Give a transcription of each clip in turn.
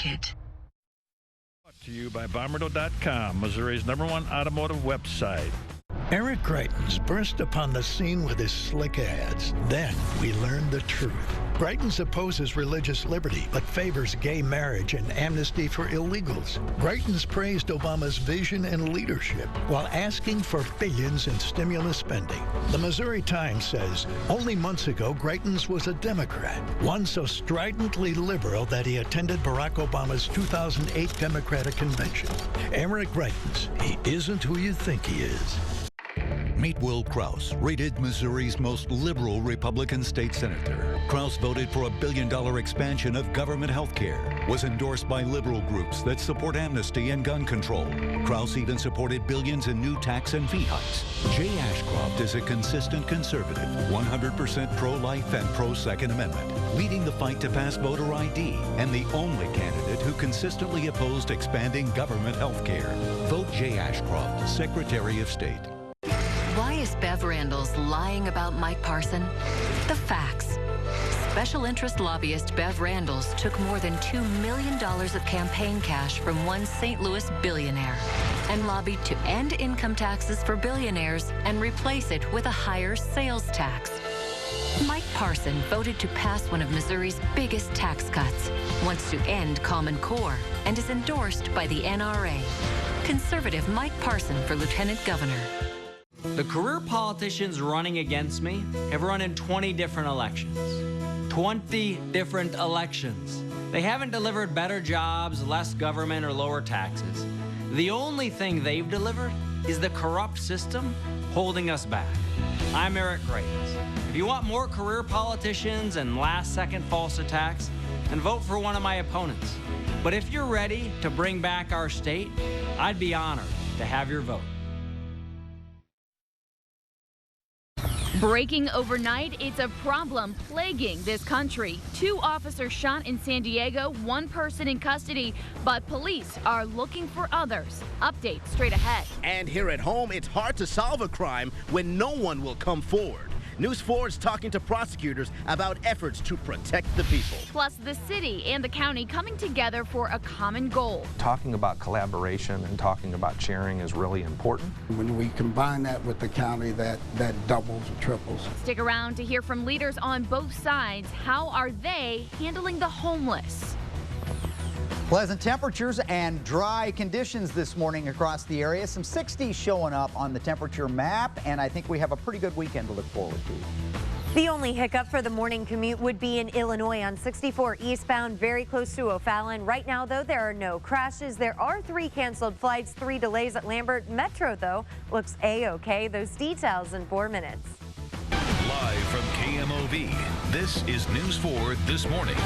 Etiquette. Brought to you by Bomberto.com, Missouri's #1 automotive website. Eric Greitens burst upon the scene with his slick ads. Then we learned the truth. Greitens opposes religious liberty, but favors gay marriage and amnesty for illegals. Greitens praised Obama's vision and leadership while asking for billions in stimulus spending. The Missouri Times says, only months ago, Greitens was a Democrat, one so stridently liberal that he attended Barack Obama's 2008 Democratic Convention. Eric Greitens, he isn't who you think he is. Meet Will Kraus, rated Missouri's most liberal Republican state senator. Kraus voted for a $1 billion expansion of government health care, was endorsed by liberal groups that support amnesty and gun control. Kraus even supported billions in new tax and fee hikes. Jay Ashcroft is a consistent conservative, 100% pro-life and pro-Second Amendment, leading the fight to pass voter ID, and the only candidate who consistently opposed expanding government health care. Vote Jay Ashcroft, Secretary of State. Why is Bev Randall's lying about Mike Parson? The facts. Special interest lobbyist Bev Randalls took more than $2 million of campaign cash from one St. Louis billionaire and lobbied to end income taxes for billionaires and replace it with a higher sales tax. Mike Parson voted to pass one of Missouri's biggest tax cuts, wants to end Common Core, and is endorsed by the NRA. Conservative Mike Parson for Lieutenant Governor. The career politicians running against me have run in 20 different elections. 20 different elections. They haven't delivered better jobs, less government, or lower taxes. The only thing they've delivered is the corrupt system holding us back. I'm Eric Greitens. If you want more career politicians and last-second false attacks, then vote for one of my opponents. But if you're ready to bring back our state, I'd be honored to have your vote. Breaking overnight, it's a problem plaguing this country. 2 officers shot in San Diego, 1 person in custody, but police are looking for others. Update straight ahead. And here at home, it's hard to solve a crime when no one will come forward. News 4 is talking to prosecutors about efforts to protect the people. Plus, the city and the county coming together for a common goal. Talking about collaboration and talking about sharing is really important. When we combine that with the county, that doubles or triples. Stick around to hear from leaders on both sides. How are they handling the homeless? Pleasant temperatures and dry conditions this morning across the area. Some 60s showing up on the temperature map, and I think we have a pretty good weekend to look forward to. The only hiccup for the morning commute would be in Illinois on 64 eastbound, very close to O'Fallon. Right now, though, there are no crashes. There are 3 canceled flights, 3 delays at Lambert. Metro, though, looks A-OK. Those details in 4 minutes. Live from KMOV, this is News 4 This Morning.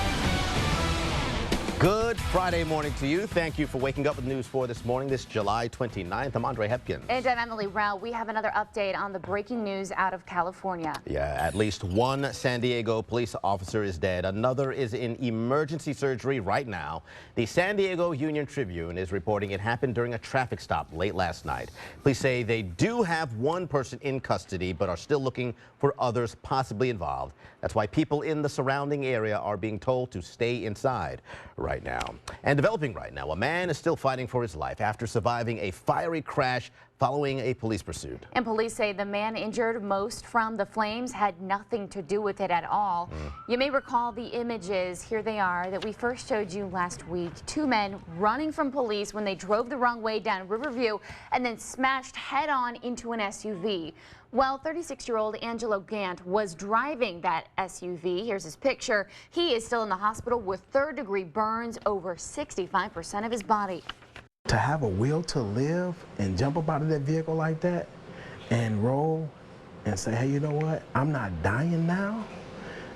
Good Friday morning to you. Thank you for waking up with News 4 this morning, this July 29th. I'm Andre Hepkins. And I'm Emily Rao. We have another update on the breaking news out of California. Yeah, at least 1 San Diego police officer is dead. Another is in emergency surgery right now. The San Diego Union Tribune is reporting it happened during a traffic stop late last night. Police say they do have 1 person in custody, but are still looking for others possibly involved. That's why people in the surrounding area are being told to stay inside right now. And developing right now, a man is still fighting for his life after surviving a fiery crash following a police pursuit. And police say the man injured most from the flames had nothing to do with it at all. You may recall the images, here they are, that we first showed you last week. 2 men running from police when they drove the wrong way down Riverview and then smashed head-on into an SUV. Well, 36-year-old Angelo Gant was driving that SUV. Here's his picture. He is still in the hospital with 3rd-degree burns over 65% of his body. To have a will to live and jump up out of that vehicle like that and roll and say, hey, you know what? I'm not dying now.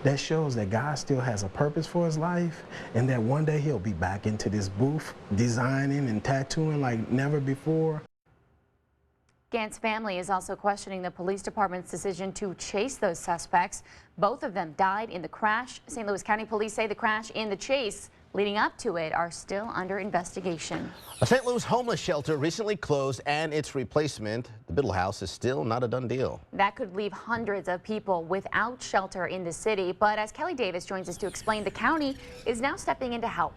That shows that God still has a purpose for his life and that one day he'll be back into this booth designing and tattooing like never before. Gant's family is also questioning the police department's decision to chase those suspects. Both of them died in the crash. St. Louis County Police say the crash and the chase leading up to it are still under investigation. A St. Louis homeless shelter recently closed, and its replacement, the Biddle House, is still not a done deal. That could leave hundreds of people without shelter in the city. But as Kelly Davis joins us to explain, the county is now stepping in to help.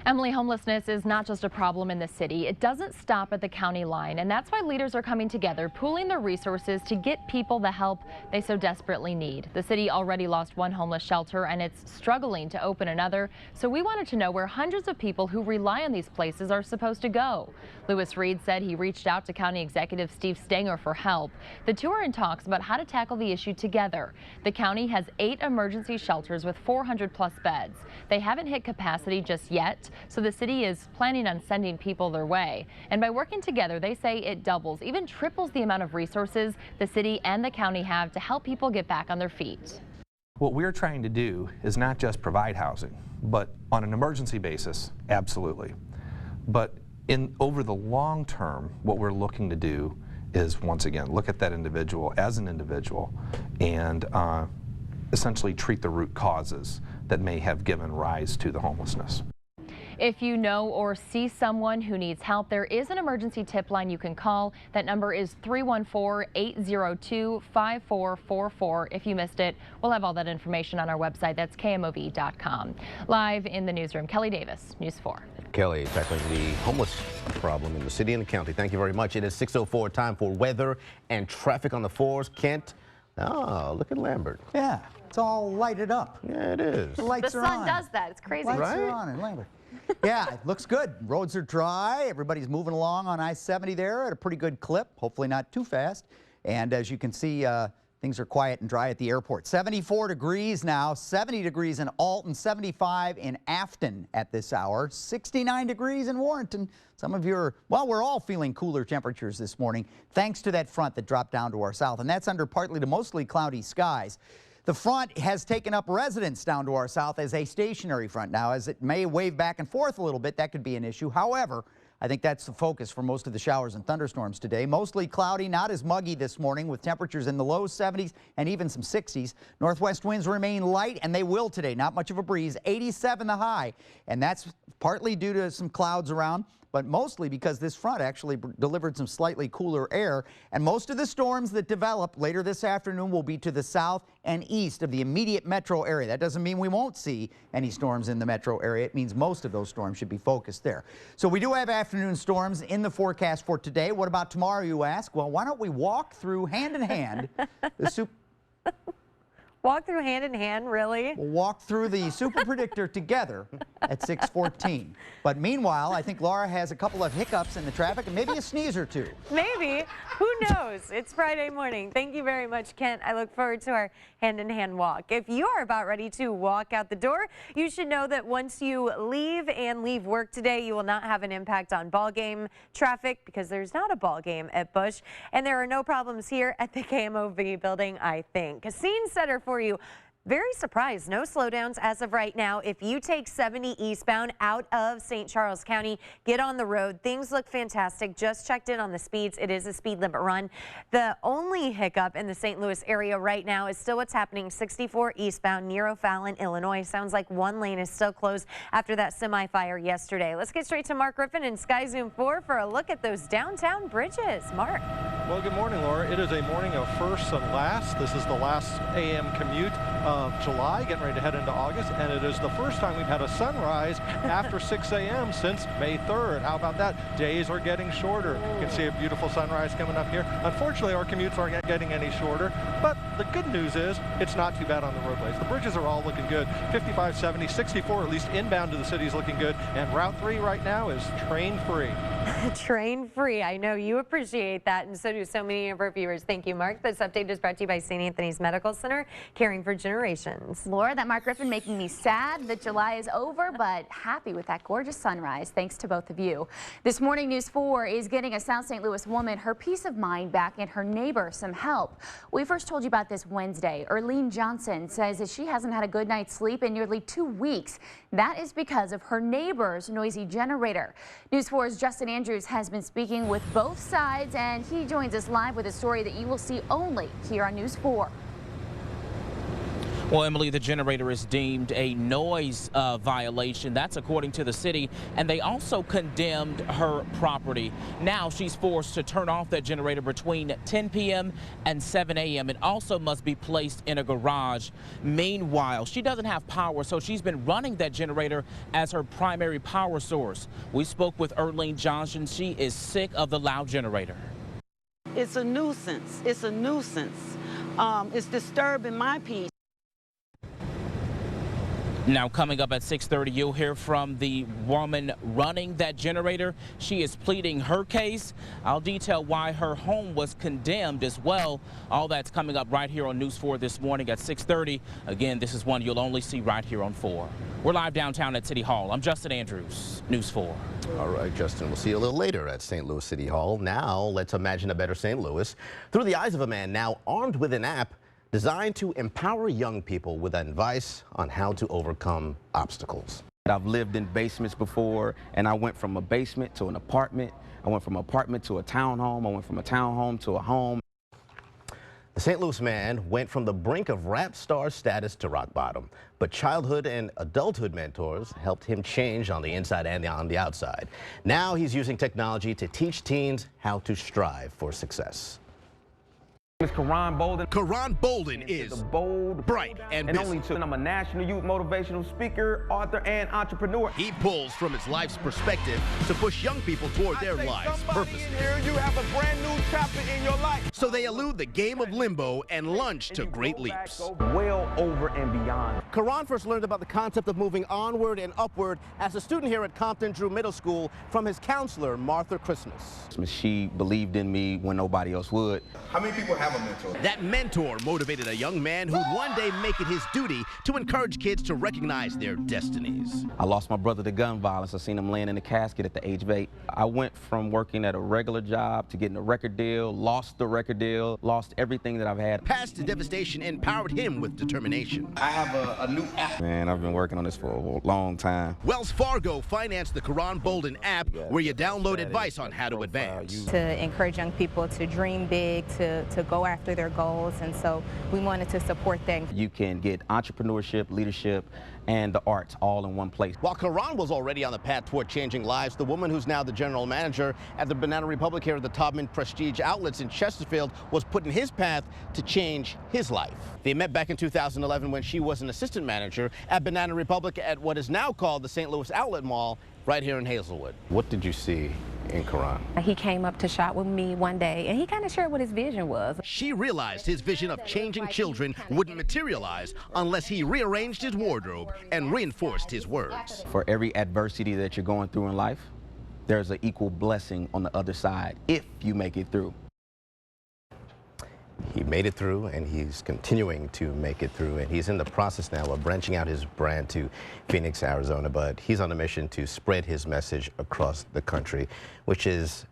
Emily, homelessness is not just a problem in the city. It doesn't stop at the county line, and that's why leaders are coming together, pooling their resources to get people the help they so desperately need. The city already lost one homeless shelter, and it's struggling to open another, so we wanted to know where hundreds of people who rely on these places are supposed to go. Lewis Reed said he reached out to County Executive Steve Stanger for help. The two are in talks about how to tackle the issue together. The county has 8 emergency shelters with 400+ beds. They haven't hit capacity just yet, so the city is planning on sending people their way. And by working together, they say it doubles, even triples the amount of resources the city and the county have to help people get back on their feet. What we're trying to do is not just provide housing, but on an emergency basis, absolutely. But over the long term, what we're looking to do is, once again, look at that individual as an individual and essentially treat the root causes that may have given rise to the homelessness. If you know or see someone who needs help, there is an emergency tip line you can call. That number is 314-802-5444. If you missed it, we'll have all that information on our website. That's KMOV.com. Live in the newsroom, Kelly Davis, News 4. Kelly, tackling the homeless problem in the city and the county. Thank you very much. It is 6:04, time for weather and traffic on the 4s. Kent, look at Lambert. Yeah, it's all lighted up. Yeah, it is. The lights are on. The sun does that. It's crazy. Lights are on in Lambert. Yeah, it looks good. Roads are dry. Everybody's moving along on I-70 there at a pretty good clip, hopefully not too fast. And as you can see, things are quiet and dry at the airport. 74 degrees now, 70 degrees in Alton, 75 in Afton at this hour, 69 degrees in Warrenton. Some of you are, well, we're all feeling cooler temperatures this morning thanks to that front that dropped down to our south, and that's under partly to mostly cloudy skies. The front has taken up residence down to our south as a stationary front. Now, as it may wave back and forth a little bit, that could be an issue. However, I think that's the focus for most of the showers and thunderstorms today. Mostly cloudy, not as muggy this morning with temperatures in the low 70s and even some 60s. Northwest winds remain light, and they will today. Not much of a breeze. 87 the high, and that's partly due to some clouds around, but mostly because this front actually delivered some slightly cooler air. And most of the storms that develop later this afternoon will be to the south and east of the immediate metro area. That doesn't mean we won't see any storms in the metro area. It means most of those storms should be focused there. So we do have afternoon storms in the forecast for today. What about tomorrow, you ask? Well, why don't we walk through hand in hand the Walk through hand in hand, really? We'll walk through the super predictor together at 6:14. But meanwhile, I think Laura has a couple of hiccups in the traffic and maybe a sneeze or two. Maybe. Who knows? It's Friday morning. Thank you very much, Kent. I look forward to our hand-in-hand walk. If you are about ready to walk out the door, you should know that once you leave work today, you will not have an impact on ball game traffic because there's not a ball game at Busch. And there are no problems here at the KMOV building, I think. A scene setter for you. Very surprised, no slowdowns as of right now. If you take 70 eastbound out of St. Charles County, get on the road. Things look fantastic. Just checked in on the speeds. It is a speed limit run. The only hiccup in the St. Louis area right now is still what's happening 64 eastbound near O'Fallon, Illinois. Sounds like one lane is still closed after that semi-fire yesterday. Let's get straight to Mark Griffin in Sky Zoom 4 for a look at those downtown bridges. Mark. Well, good morning, Laura. It is a morning of firsts and lasts. This is the last AM commute of July, getting ready to head into August, and it is the first time we've had a sunrise after 6 a.m. since May 3rd. How about that? Days are getting shorter. You can see a beautiful sunrise coming up here. Unfortunately, our commutes aren't getting any shorter, but the good news is it's not too bad on the roadways. The bridges are all looking good. 55, 70, 64, at least inbound to the city is looking good, and Route 3 right now is train-free. Train-free. I know you appreciate that, and so do so many of our viewers. Thank you, Mark. This update is brought to you by St. Anthony's Medical Center, caring for generations. Laura, that Mark Griffin making me sad that July is over, but happy with that gorgeous sunrise. Thanks to both of you. This morning, News 4 is getting a South St. Louis woman her peace of mind back and her neighbor some help. We first told you about this Wednesday. Erlene Johnson says that she hasn't had a good night's sleep in nearly 2 weeks. That is because of her neighbor's noisy generator. News 4's Justin Andrews has been speaking with both sides, and he joins us live with a story that you will see only here on News 4. Well, Emily, the generator is deemed a noise violation. That's according to the city, and they also condemned her property. Now she's forced to turn off that generator between 10 p.m. and 7 a.m. It also must be placed in a garage. Meanwhile, she doesn't have power, so she's been running that generator as her primary power source. We spoke with Erlene Johnson. She is sick of the loud generator. It's a nuisance. It's a nuisance. It's disturbing my peace. Now, coming up at 6:30, you'll hear from the woman running that generator. She is pleading her case. I'll detail why her home was condemned as well. All that's coming up right here on News 4 this morning at 6:30. Again, this is one you'll only see right here on 4. We're live downtown at City Hall. I'm Justin Andrews, News 4. All right, Justin, we'll see you a little later at St. Louis City Hall. Now, let's imagine a better St. Louis through the eyes of a man now armed with an app designed to empower young people with advice on how to overcome obstacles. I've lived in basements before, and I went from a basement to an apartment. I went from an apartment to a townhome. I went from a townhome to a home. The St. Louis man went from the brink of rap star status to rock bottom, but childhood and adulthood mentors helped him change on the inside and on the outside. Now he's using technology to teach teens how to strive for success. It's Karan Bolden. Karan Bolden is bold, bright, and busy. I'm a national youth motivational speaker, author, and entrepreneur. He pulls from his life's perspective to push young people toward their lives' purposes. Here you have a brand new chapter in your life. So they elude the game of limbo and lunge to great leaps. Well over and beyond. Karan first learned about the concept of moving onward and upward as a student here at Compton Drew Middle School from his counselor, Martha Christmas. She believed in me when nobody else would. How many people have a mentor? That mentor motivated a young man who'd one day make it his duty to encourage kids to recognize their destinies. I lost my brother to gun violence. I seen him laying in a casket at the age of 8. I went from working at a regular job to getting a record deal, lost the record deal, lost everything that I've had. Past devastation empowered him with determination. I have a new app. Man, I've been working on this for a long time. Wells Fargo financed the Karan Bolden app, where you download advice on how to advance. To encourage young people to dream big, to go after their goals, and so we wanted to support them. You can get entrepreneurship, leadership, and the arts all in one place. While Karan was already on the path toward changing lives, the woman who's now the general manager at the Banana Republic here at the Taubman Prestige Outlets in Chesterfield was put in his path to change his life. They met back in 2011 when she was an assistant manager at Banana Republic at what is now called the St. Louis Outlet Mall right here in Hazelwood. What did you see in Karan? He came up to shop with me one day, and he kind of shared what his vision was. She realized his vision of changing children wouldn't materialize unless he rearranged his wardrobe and reinforced his words. For every adversity that you're going through in life, there's an equal blessing on the other side if you make it through. He made it through, and he's continuing to make it through, and he's in the process now of branching out his brand to Phoenix, Arizona, but he's on a mission to spread his message across the country, which is,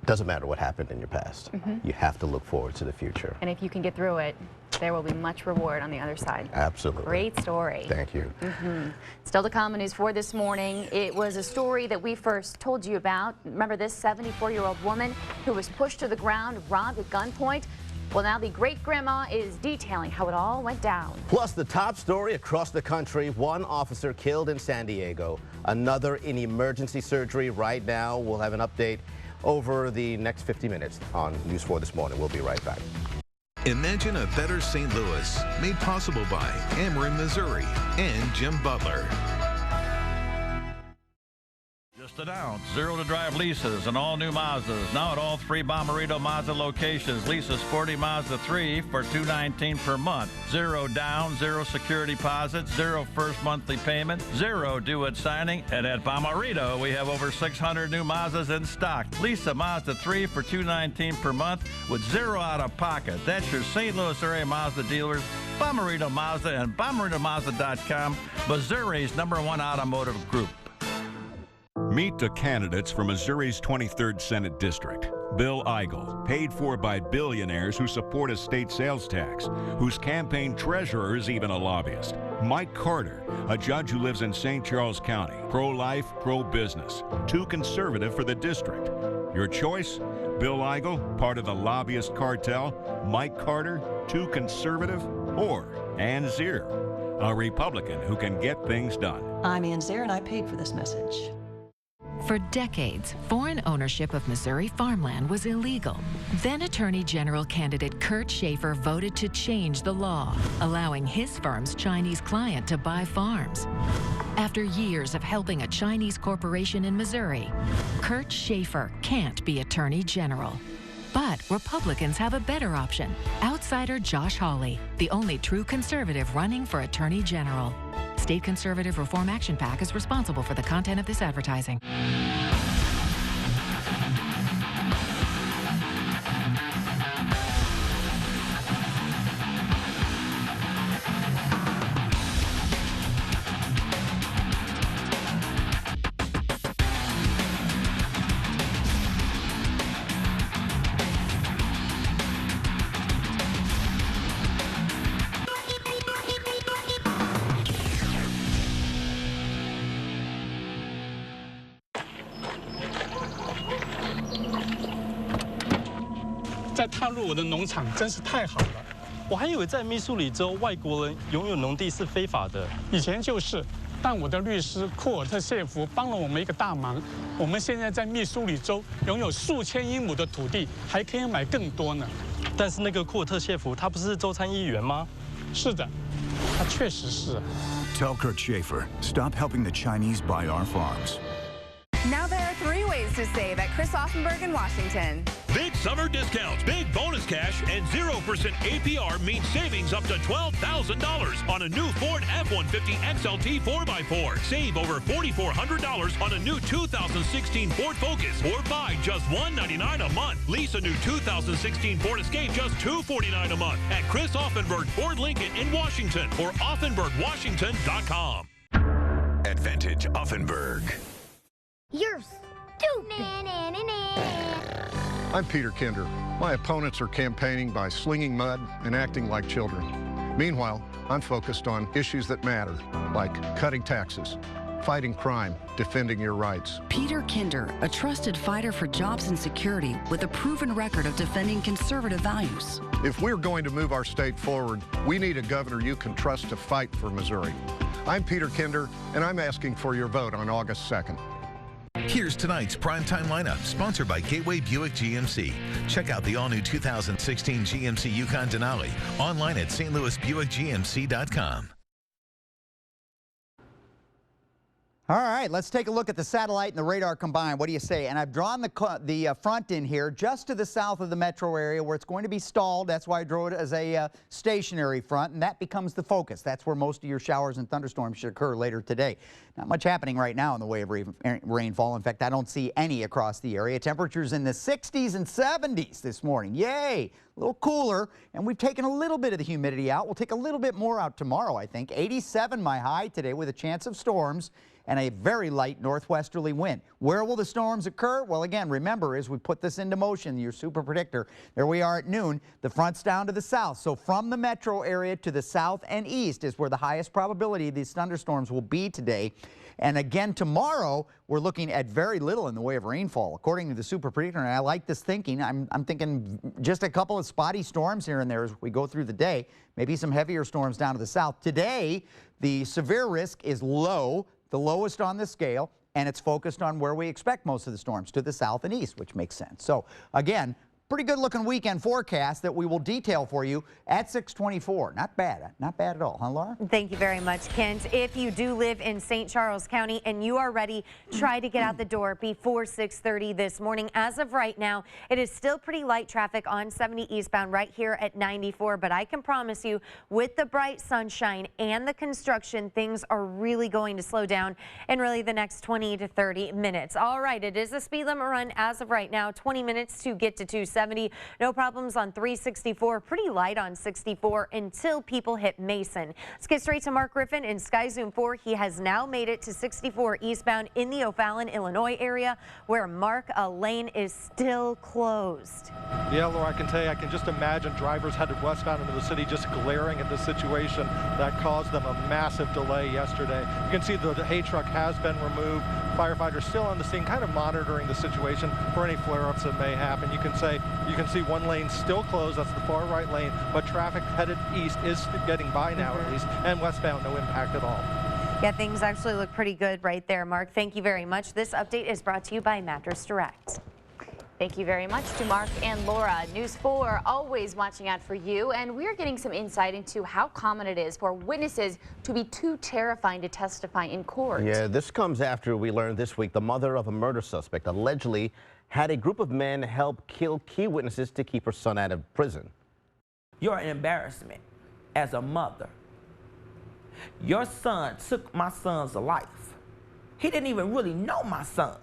doesn't matter what happened in your past. You have to look forward to the future. And if you can get through it, there will be much reward on the other side. Absolutely. Great story. Thank you. Still to come in News 4 this morning, it was a story that we first told you about. Remember this 74-year-old woman who was pushed to the ground, robbed at gunpoint? Well, now the great-grandma is detailing how it all went down. Plus, the top story across the country, one officer killed in San Diego, another in emergency surgery right now. We'll have an update over the next 50 minutes on News 4 this morning. We'll be right back. Imagine a better St. Louis, made possible by Ameren, Missouri, and Jim Butler. Just announced, Zero to Drive leases and all new Mazdas. Now at all 3 Bommarito Mazda locations. Lease a sporty Mazda 3 for $219 per month. 0 down, 0 security deposit, 0 first monthly payment, 0 due at signing. And at Bommarito, we have over 600 new Mazdas in stock. Lease a Mazda 3 for $219 per month with 0 out of pocket. That's your St. Louis area Mazda dealers, Bommarito Mazda and BommaritoMazda.com, Missouri's #1 automotive group. Meet the candidates for Missouri's 23rd Senate District. Bill Eigel, paid for by billionaires who support a state sales tax, whose campaign treasurer is even a lobbyist. Mike Carter, a judge who lives in St. Charles County, pro-life, pro-business, too conservative for the district. Your choice? Bill Eigel, part of the lobbyist cartel, Mike Carter, too conservative, or Ann Zier, a Republican who can get things done. I'm Ann Zier, and I paid for this message. For decades, foreign ownership of Missouri farmland was illegal. Then Attorney General candidate Kurt Schaefer voted to change the law, allowing his firm's Chinese client to buy farms. After years of helping a Chinese corporation in Missouri, Kurt Schaefer can't be Attorney General. But Republicans have a better option. Outsider Josh Hawley, the only true conservative running for Attorney General. State Conservative Reform Action PAC is responsible for the content of this advertising.再踏入我的农场真是太好了。我还以为在密苏里州外国人拥有农地是非法的，以前就是。但我的律师库尔特谢夫帮了我们一个大忙，我们现在在密苏里州拥有数千英亩的土地，还可以买更多呢。但是那个库尔特谢夫他不是州参议员吗？是的，他确实是。Tell Kurt Schaefer, stop helping the Chinese buy our farms. Now there are 3 ways to save at Chris Offenberg in Washington. Big summer discounts, big bonus cash, and 0% APR means savings up to $12,000 on a new Ford F-150 XLT 4x4. Save over $4,400 on a new 2016 Ford Focus, or buy just $199 a month. Lease a new 2016 Ford Escape just $249 a month at Chris Offenberg Ford Lincoln in Washington or offenbergwashington.com. Advantage Offenberg. You're stupid. I'm Peter Kinder. My opponents are campaigning by slinging mud and acting like children. Meanwhile, I'm focused on issues that matter, like cutting taxes, fighting crime, defending your rights. Peter Kinder, a trusted fighter for jobs and security with a proven record of defending conservative values. If we're going to move our state forward, we need a governor you can trust to fight for Missouri. I'm Peter Kinder, and I'm asking for your vote on August 2nd. Here's tonight's primetime lineup, sponsored by Gateway Buick GMC. Check out the all-new 2016 GMC Yukon Denali online at stlouisbuickgmc.com. All right, let's take a look at the satellite and the radar combined. What do you say? And I've drawn the front in here just to the south of the metro area where it's going to be stalled. That's why I drew it as a stationary front, and that becomes the focus. That's where most of your showers and thunderstorms should occur later today. Not much happening right now in the way of rainfall. In fact, I don't see any across the area. Temperatures in the 60s and 70s this morning. Yay! A little cooler, and we've taken a little bit of the humidity out. We'll take a little bit more out tomorrow, I think. 87 my high today with a chance of storms and a very light northwesterly wind. Where will the storms occur? Well, again, remember, as we put this into motion, your super predictor, there we are at noon, the front's down to the south. So from the metro area to the south and east is where the highest probability of these thunderstorms will be today. And again, tomorrow, we're looking at very little in the way of rainfall, according to the super predictor. And I like this thinking. I'm thinking just a couple of spotty storms here and there as we go through the day, maybe some heavier storms down to the south. Today, the severe risk is low, the lowest on the scale, and it's focused on where we expect most of the storms, to the south and east, which makes sense. So again, pretty good looking weekend forecast that we will detail for you at 6:24. Not bad at all, huh, Laura? Thank you very much, Kent. If you do live in St. Charles County and you are ready, try to get out the door before 6:30 this morning. As of right now, it is still pretty light traffic on 70 eastbound right here at 94, but I can promise you with the bright sunshine and the construction, things are really going to slow down in really the next 20 to 30 minutes. All right, it is a speed limit run as of right now, 20 minutes to get to 270. No problems on 364, pretty light on 64 until people hit Mason. Let's get straight to Mark Griffin in Sky Zoom 4. He has now made it to 64 eastbound in the O'Fallon, Illinois area, where Mark, a lane is still closed. Yeah, Laura, I can tell you, I can just imagine drivers headed westbound into the city just glaring at this situation that caused them a massive delay yesterday. You can see the hay truck has been removed. Firefighters still on the scene, kind of monitoring the situation for any flare-ups that may happen. You can say You can see one lane still closed, that's the far right lane, but traffic headed east is getting by now at least, and westbound no impact at all. Yeah, things actually look pretty good right there, Mark. Thank you very much. This update is brought to you by Mattress Direct. Thank you very much to Mark and Laura. News 4 always watching out for you, and we're getting some insight into how common it is for witnesses to be too terrifying to testify in court. Yeah, this comes after we learned this week the mother of a murder suspect allegedly had a group of men help kill key witnesses to keep her son out of prison. You're an embarrassment as a mother. Your son took my son's life. He didn't even really know my son.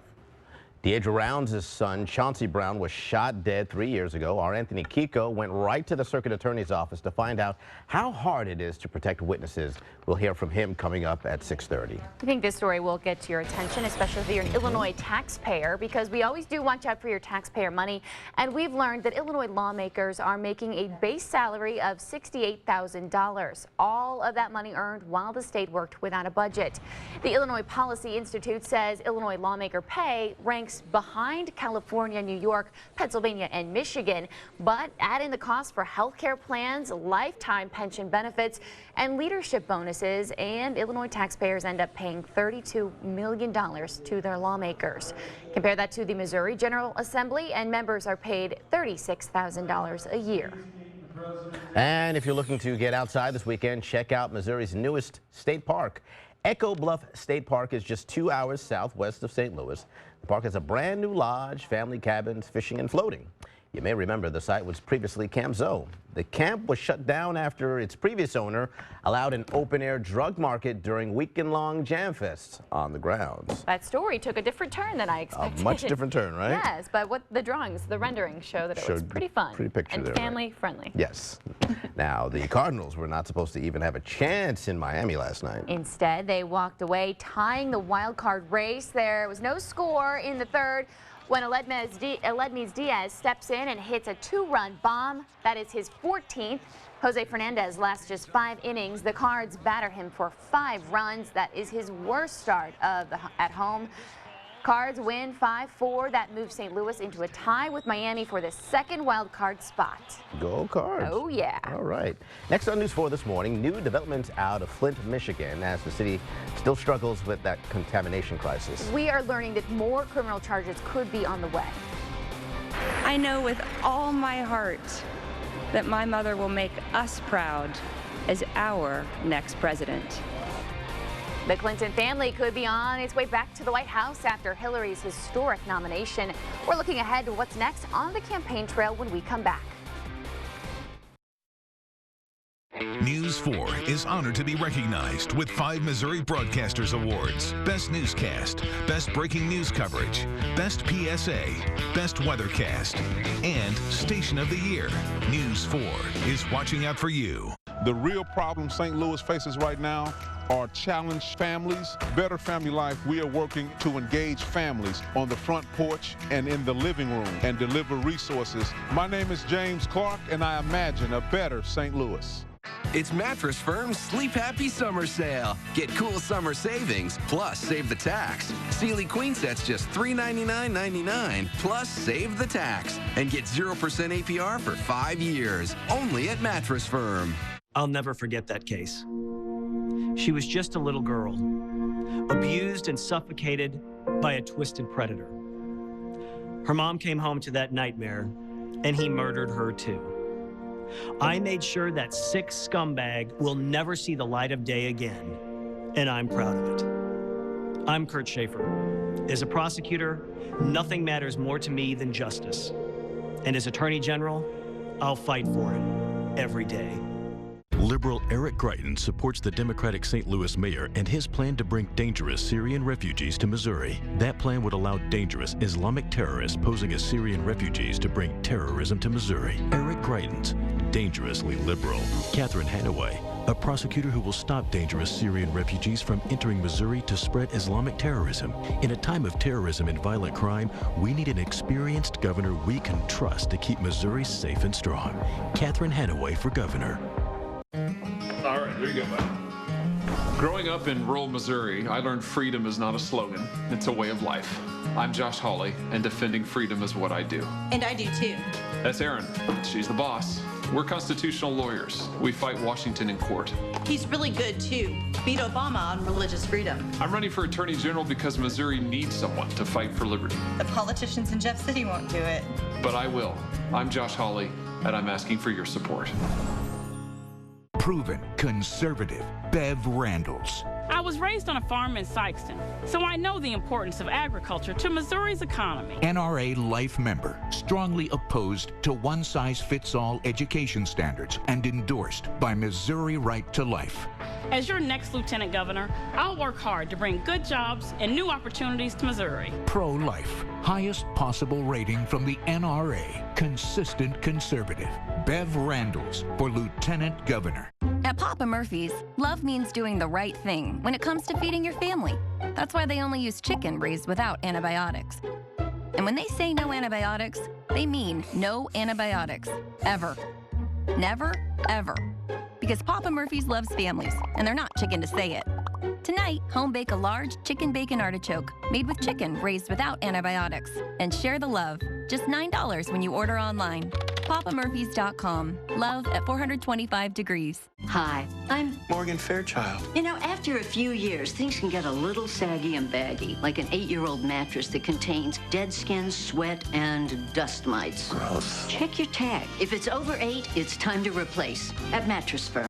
Deidre Rounds' son, Chauncey Brown, was shot dead 3 years ago. Our Anthony Kiko went right to the circuit attorney's office to find out how hard it is to protect witnesses. We'll hear from him coming up at 6:30. I think this story will get to your attention, especially if you're an Illinois taxpayer, because we always do watch out for your taxpayer money. And we've learned that Illinois lawmakers are making a base salary of $68,000. All of that money earned while the state worked without a budget. The Illinois Policy Institute says Illinois lawmaker pay ranks behind California, New York, Pennsylvania, and Michigan, but add in the cost for health care plans, lifetime pension benefits, and leadership bonuses, and Illinois taxpayers end up paying $32 million to their lawmakers. Compare that to the Missouri General Assembly, and members are paid $36,000 a year. And if you're looking to get outside this weekend, check out Missouri's newest state park. Echo Bluff State Park is just 2 hours southwest of St. Louis. The park has a brand new lodge, family cabins, fishing, and floating. You may remember the site was previously Camp Zoe. The camp was shut down after its previous owner allowed an open-air drug market during weekend-long jam fests on the grounds. That story took a different turn than I expected. A much different turn, right? Yes, but what the drawings, the renderings show that it was pretty fun and family-friendly. Yes. Now, the Cardinals were not supposed to even have a chance in Miami last night. Instead, they walked away, tying the wild card race. There was no score in the third when Aledmys Diaz steps in and hits a 2-run bomb. That is his 14th. Jose Fernandez lasts just 5 innings. The Cards batter him for 5 runs. That is his worst start of at home. Cards win 5-4. That moves St. Louis into a tie with Miami for the second wild card spot. Go Cards. Oh, yeah. All right. Next on News 4 this morning, new developments out of Flint, Michigan, as the city still struggles with that contamination crisis. We are learning that more criminal charges could be on the way. I know with all my heart that my mother will make us proud as our next president. The Clinton family could be on its way back to the White House after Hillary's historic nomination. We're looking ahead to what's next on the campaign trail when we come back. News 4 is honored to be recognized with 5 Missouri Broadcasters Awards. Best Newscast, Best Breaking News Coverage, Best PSA, Best Weathercast, and Station of the Year. News 4 is watching out for you. The real problem St. Louis faces right now are challenged families. Better Family Life, we are working to engage families on the front porch and in the living room and deliver resources. My name is James Clark, and I imagine a better St. Louis. It's Mattress Firm's Sleep Happy Summer Sale. Get cool summer savings, plus save the tax. Sealy Queen Sets just $399.99, plus save the tax. And get 0% APR for 5 years, only at Mattress Firm. I'll never forget that case. She was just a little girl, abused and suffocated by a twisted predator. Her mom came home to that nightmare, and he murdered her too. I made sure that sick scumbag will never see the light of day again, and I'm proud of it. I'm Kurt Schaefer. As a prosecutor, nothing matters more to me than justice. And as Attorney General, I'll fight for it every day. Liberal Eric Greitens supports the Democratic St. Louis mayor and his plan to bring dangerous Syrian refugees to Missouri. That plan would allow dangerous Islamic terrorists posing as Syrian refugees to bring terrorism to Missouri. Eric Greitens, dangerously liberal. Catherine Hanaway, a prosecutor who will stop dangerous Syrian refugees from entering Missouri to spread Islamic terrorism. In a time of terrorism and violent crime, we need an experienced governor we can trust to keep Missouri safe and strong. Catherine Hanaway for governor. All right, there you go, bud. Growing up in rural Missouri, I learned freedom is not a slogan, it's a way of life. I'm Josh Hawley, and defending freedom is what I do. And I do too. That's Erin. She's the boss. We're constitutional lawyers. We fight Washington in court. He's really good too. Beat Obama on religious freedom. I'm running for Attorney General because Missouri needs someone to fight for liberty. The politicians in Jeff City won't do it. But I will. I'm Josh Hawley, and I'm asking for your support. Proven conservative Bev Randalls. I was raised on a farm in Sykeston, so I know the importance of agriculture to Missouri's economy. NRA life member, strongly opposed to one-size-fits-all education standards and endorsed by Missouri Right to Life. As your next lieutenant governor, I'll work hard to bring good jobs and new opportunities to Missouri. Pro-life, highest possible rating from the NRA, consistent conservative. Bev Randalls for lieutenant governor. At Papa Murphy's, love means doing the right thing when it comes to feeding your family. That's why they only use chicken raised without antibiotics. And when they say no antibiotics, they mean no antibiotics. Ever. Never, ever. Because Papa Murphy's loves families, and they're not chicken to say it. Tonight, home bake a large chicken bacon artichoke made with chicken raised without antibiotics. And share the love. Just $9 when you order online. PapaMurphys.com. Love at 425 degrees. Hi, I'm Morgan Fairchild. You know, after a few years, things can get a little saggy and baggy, like an 8-year-old mattress that contains dead skin, sweat, and dust mites. Gross. Check your tag. If it's over 8, it's time to replace at Mattress Firm.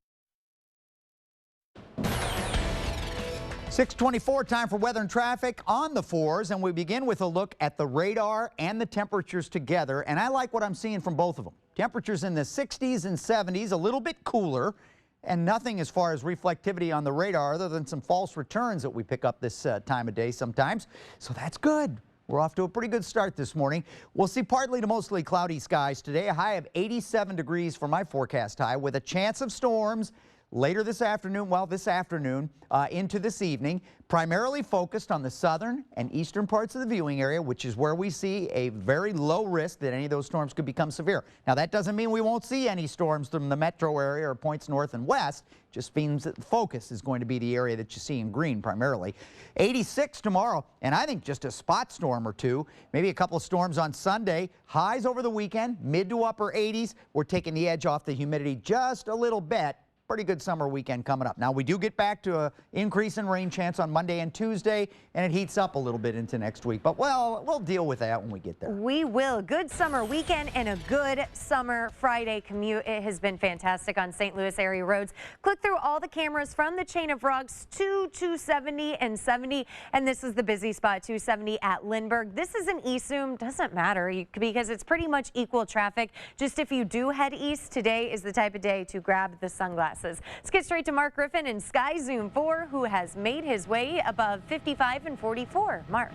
6:24, time for weather and traffic on the 4s, and we begin with a look at the radar and the temperatures together, and I like what I'm seeing from both of them. Temperatures in the 60s and 70s, a little bit cooler, and nothing as far as reflectivity on the radar other than some false returns that we pick up this time of day sometimes, so that's good. We're off to a pretty good start this morning. We'll see partly to mostly cloudy skies today, a high of 87 degrees for my forecast high, with a chance of storms later this afternoon, into this evening, primarily focused on the southern and eastern parts of the viewing area, which is where we see a very low risk that any of those storms could become severe. Now, that doesn't mean we won't see any storms from the metro area or points north and west. Just means that the focus is going to be the area that you see in green primarily. 86 tomorrow, and I think just a spot storm or two, maybe a couple of storms on Sunday. Highs over the weekend, mid to upper 80s. We're taking the edge off the humidity just a little bit. Pretty good summer weekend coming up. Now, we do get back to an increase in rain chance on Monday and Tuesday, and it heats up a little bit into next week. But, well, we'll deal with that when we get there. We will. Good summer weekend and a good summer Friday commute. It has been fantastic on St. Louis area roads. Click through all the cameras from the chain of rocks to 270 and 70, and this is the busy spot, 270 at Lindbergh. This is an east-zoom. Doesn't matter because it's pretty much equal traffic. Just if you do head east, today is the type of day to grab the sunglasses. Let's get straight to Mark Griffin in Sky Zoom 4, who has made his way above 55 and 44. Mark.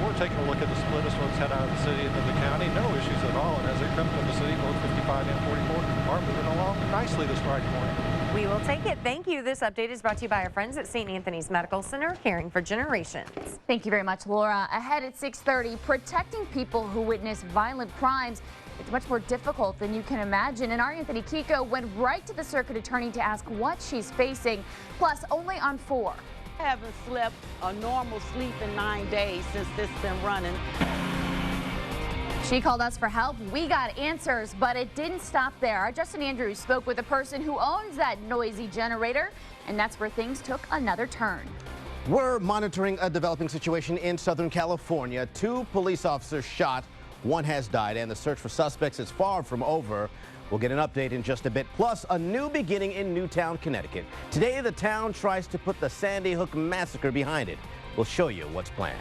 We're taking a look at the split as folks head out of the city into the county. No issues at all. And as they come from the city, both 55 and 44 are moving along nicely this Friday morning. We will take it. Thank you. This update is brought to you by our friends at St. Anthony's Medical Center, caring for generations. Thank you very much, Laura. Ahead at 6:30, protecting people who witness violent crimes. It's much more difficult than you can imagine. And our Anthony Kiko went right to the circuit attorney to ask what she's facing. Plus, only on 4. I haven't slept a normal sleep in 9 days since this has been running. She called us for help. We got answers, but it didn't stop there. Our Justin Andrews spoke with a person who owns that noisy generator, and that's where things took another turn. We're monitoring a developing situation in Southern California. 2 police officers shot. 1 has died, and the search for suspects is far from over. We'll get an update in just a bit. Plus, a new beginning in Newtown, Connecticut. Today, the town tries to put the Sandy Hook massacre behind it. We'll show you what's planned.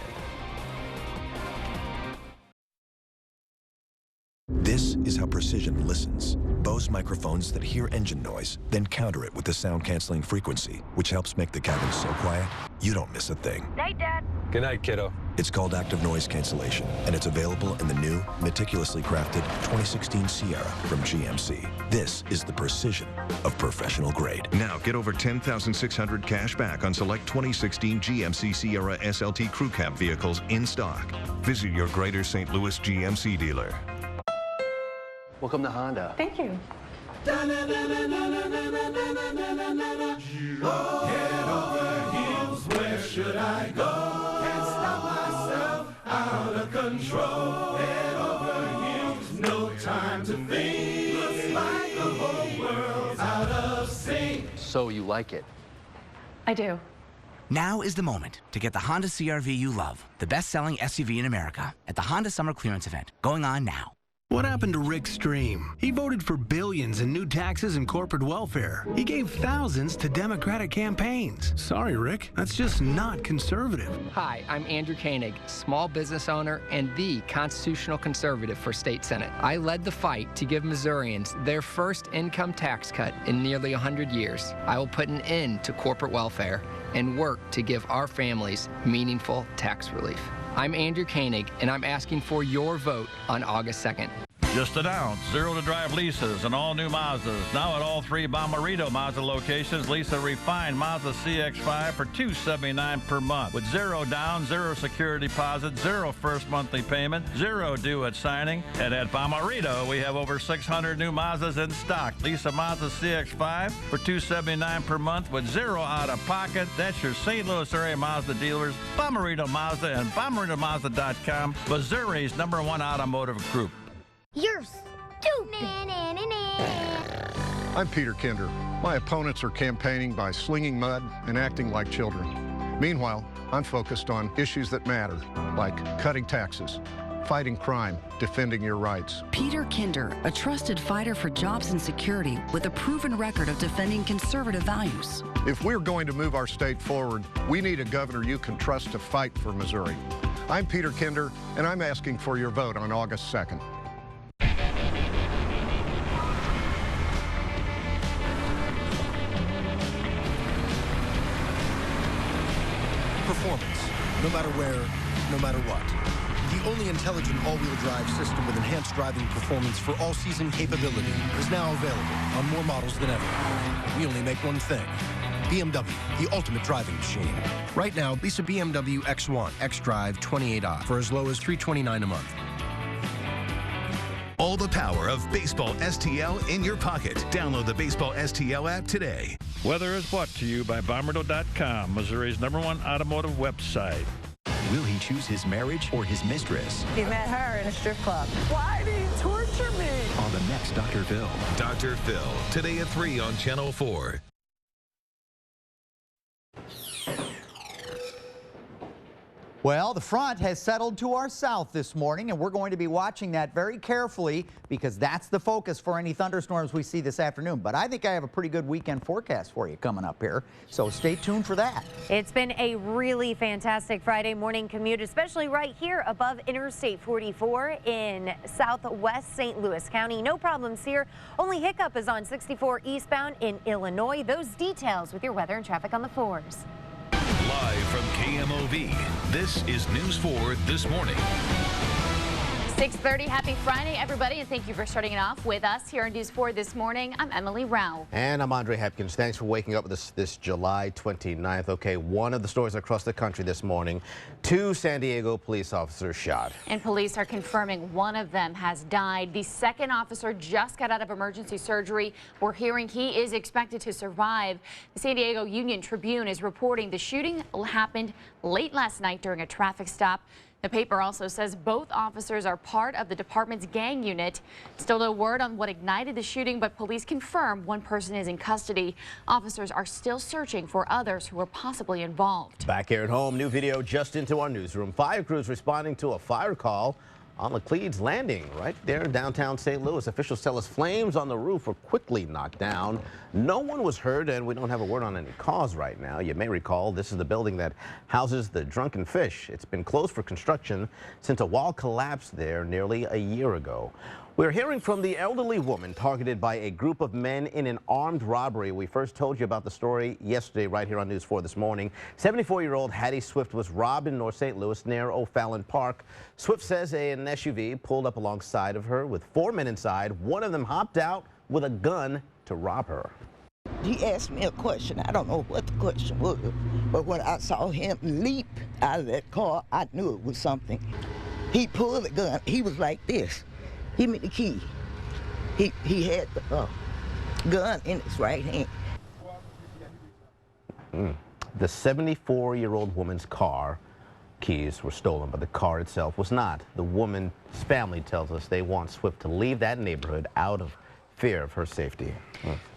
This is how Precision listens. Bose microphones that hear engine noise, then counter it with the sound-canceling frequency, which helps make the cabin so quiet, you don't miss a thing. Night, Dad. Good night, kiddo. It's called Active Noise Cancellation, and it's available in the new, meticulously crafted 2016 Sierra from GMC. This is the precision of professional grade. Now get over $10,600 cash back on select 2016 GMC Sierra SLT Crew Cab vehicles in stock. Visit your Greater St. Louis GMC dealer. Welcome to Honda. Thank you. Head over heels, where should I go? Can't stop myself, out of control. Head over heels, no time to think. Looks like the whole world's out of sync. So you like it? I do. Now is the moment to get the Honda CR-V you love, the best-selling SUV in America, at the Honda Summer Clearance Event, going on now. What happened to Rick Stream? He voted for billions in new taxes and corporate welfare. He gave thousands to Democratic campaigns. Sorry, Rick, that's just not conservative. Hi, I'm Andrew Koenig, small business owner and the constitutional conservative for State Senate. I led the fight to give Missourians their first income tax cut in nearly 100 years. I will put an end to corporate welfare and work to give our families meaningful tax relief. I'm Andrew Koenig, and I'm asking for your vote on August 2nd. Just announced, zero-to-drive leases and all-new Mazdas. Now at all 3 Bomarito Mazda locations, lease a refined Mazda CX-5 for $279 per month. With 0 down, 0 security deposit, 0 first monthly payment, 0 due at signing. And at Bomarito, we have over 600 new Mazdas in stock. Lease a Mazda CX-5 for $279 per month with 0 out-of-pocket. That's your St. Louis area Mazda dealers, Bomarito Mazda and BomaritoMazda.com, Missouri's #1 automotive group. You're stupid. I'm Peter Kinder. My opponents are campaigning by slinging mud and acting like children. Meanwhile, I'm focused on issues that matter, like cutting taxes, fighting crime, defending your rights. Peter Kinder, a trusted fighter for jobs and security with a proven record of defending conservative values. If we're going to move our state forward, we need a governor you can trust to fight for Missouri. I'm Peter Kinder, and I'm asking for your vote on August 2nd. Performance, no matter where, no matter what. The only intelligent all-wheel drive system with enhanced driving performance for all-season capability is now available on more models than ever. We only make one thing. BMW, the ultimate driving machine. Right now, lease a BMW X1 X-Drive 28i for as low as $329 a month. All the power of Baseball STL in your pocket. Download the Baseball STL app today. Weather is brought to you by Bomarito.com, Missouri's #1 automotive website. Will he choose his marriage or his mistress? He met her in a strip club. Why do you torture me? On the next Dr. Phil. Dr. Phil, today at 3 on Channel 4. Well, the front has settled to our south this morning, and we're going to be watching that very carefully because that's the focus for any thunderstorms we see this afternoon. But I think I have a pretty good weekend forecast for you coming up here, so stay tuned for that. It's been a really fantastic Friday morning commute, especially right here above Interstate 44 in southwest St. Louis County. No problems here. Only hiccup is on 64 eastbound in Illinois. Those details with your weather and traffic on the 4s. Live from KMOV, this is News 4 This Morning. 6:30. Happy Friday, everybody, and thank you for starting it off with us here on News 4 This Morning. I'm Emily Rao. And I'm Andre Hepkins. Thanks for waking up with us this July 29th. Okay, one of the stories across the country this morning, 2 San Diego police officers shot. And police are confirming one of them has died. The second officer just got out of emergency surgery. We're hearing he is expected to survive. The San Diego Union Tribune is reporting the shooting happened late last night during a traffic stop. The paper also says both officers are part of the department's gang unit. Still no word on what ignited the shooting, but police confirm one person is in custody. Officers are still searching for others who are possibly involved. Back here at home, new video just into our newsroom. Fire crews responding to a fire call on Laclede's Landing, right there in downtown St. Louis. Officials tell us flames on the roof were quickly knocked down. No one was hurt, and we don't have a word on any cause right now. You may recall this is the building that houses the Drunken Fish. It's been closed for construction since a wall collapsed there nearly a year ago. We're hearing from the elderly woman targeted by a group of men in an armed robbery. We first told you about the story yesterday right here on News 4 This Morning. 74-year-old Hattie Swift was robbed in North St. Louis near O'Fallon Park. Swift says an SUV pulled up alongside of her with 4 men inside. One of them hopped out with a gun to rob her. He asked me a question. I don't know what the question was, but when I saw him leap out of that car, I knew it was something. He pulled the gun. He was like this. Give me the key. He had the gun in his right hand. The 74-year-old woman's car keys were stolen, but the car itself was not. The woman's family tells us they want Swift to leave that neighborhood out of fear of her safety.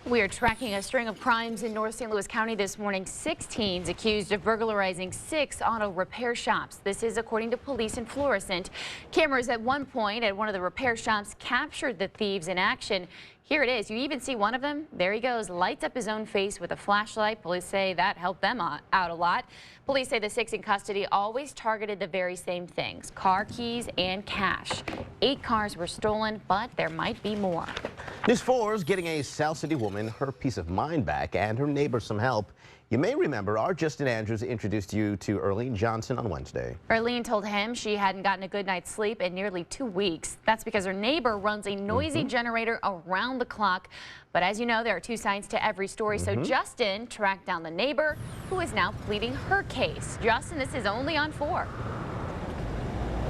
We are tracking a string of crimes in North St. Louis County this morning. 6 teens accused of burglarizing 6 auto repair shops. This is according to police in Florissant. Cameras at one point at one of the repair shops captured the thieves in action. Here it is. You even see one of them. There he goes, lights up his own face with a flashlight. Police say that helped them out a lot. Police say the 6 in custody always targeted the very same things: car keys and cash. 8 cars were stolen, but there might be more. News 4 is getting a South City woman her peace of mind back and her neighbors some help. You may remember our Justin Andrews introduced you to Erlene Johnson on Wednesday. Erlene told him she hadn't gotten a good night's sleep in nearly 2 weeks. That's because her neighbor runs a noisy generator around the clock. But as you know, there are 2 sides to every story. So Justin tracked down the neighbor, who is now pleading her case. Justin, this is only on 4.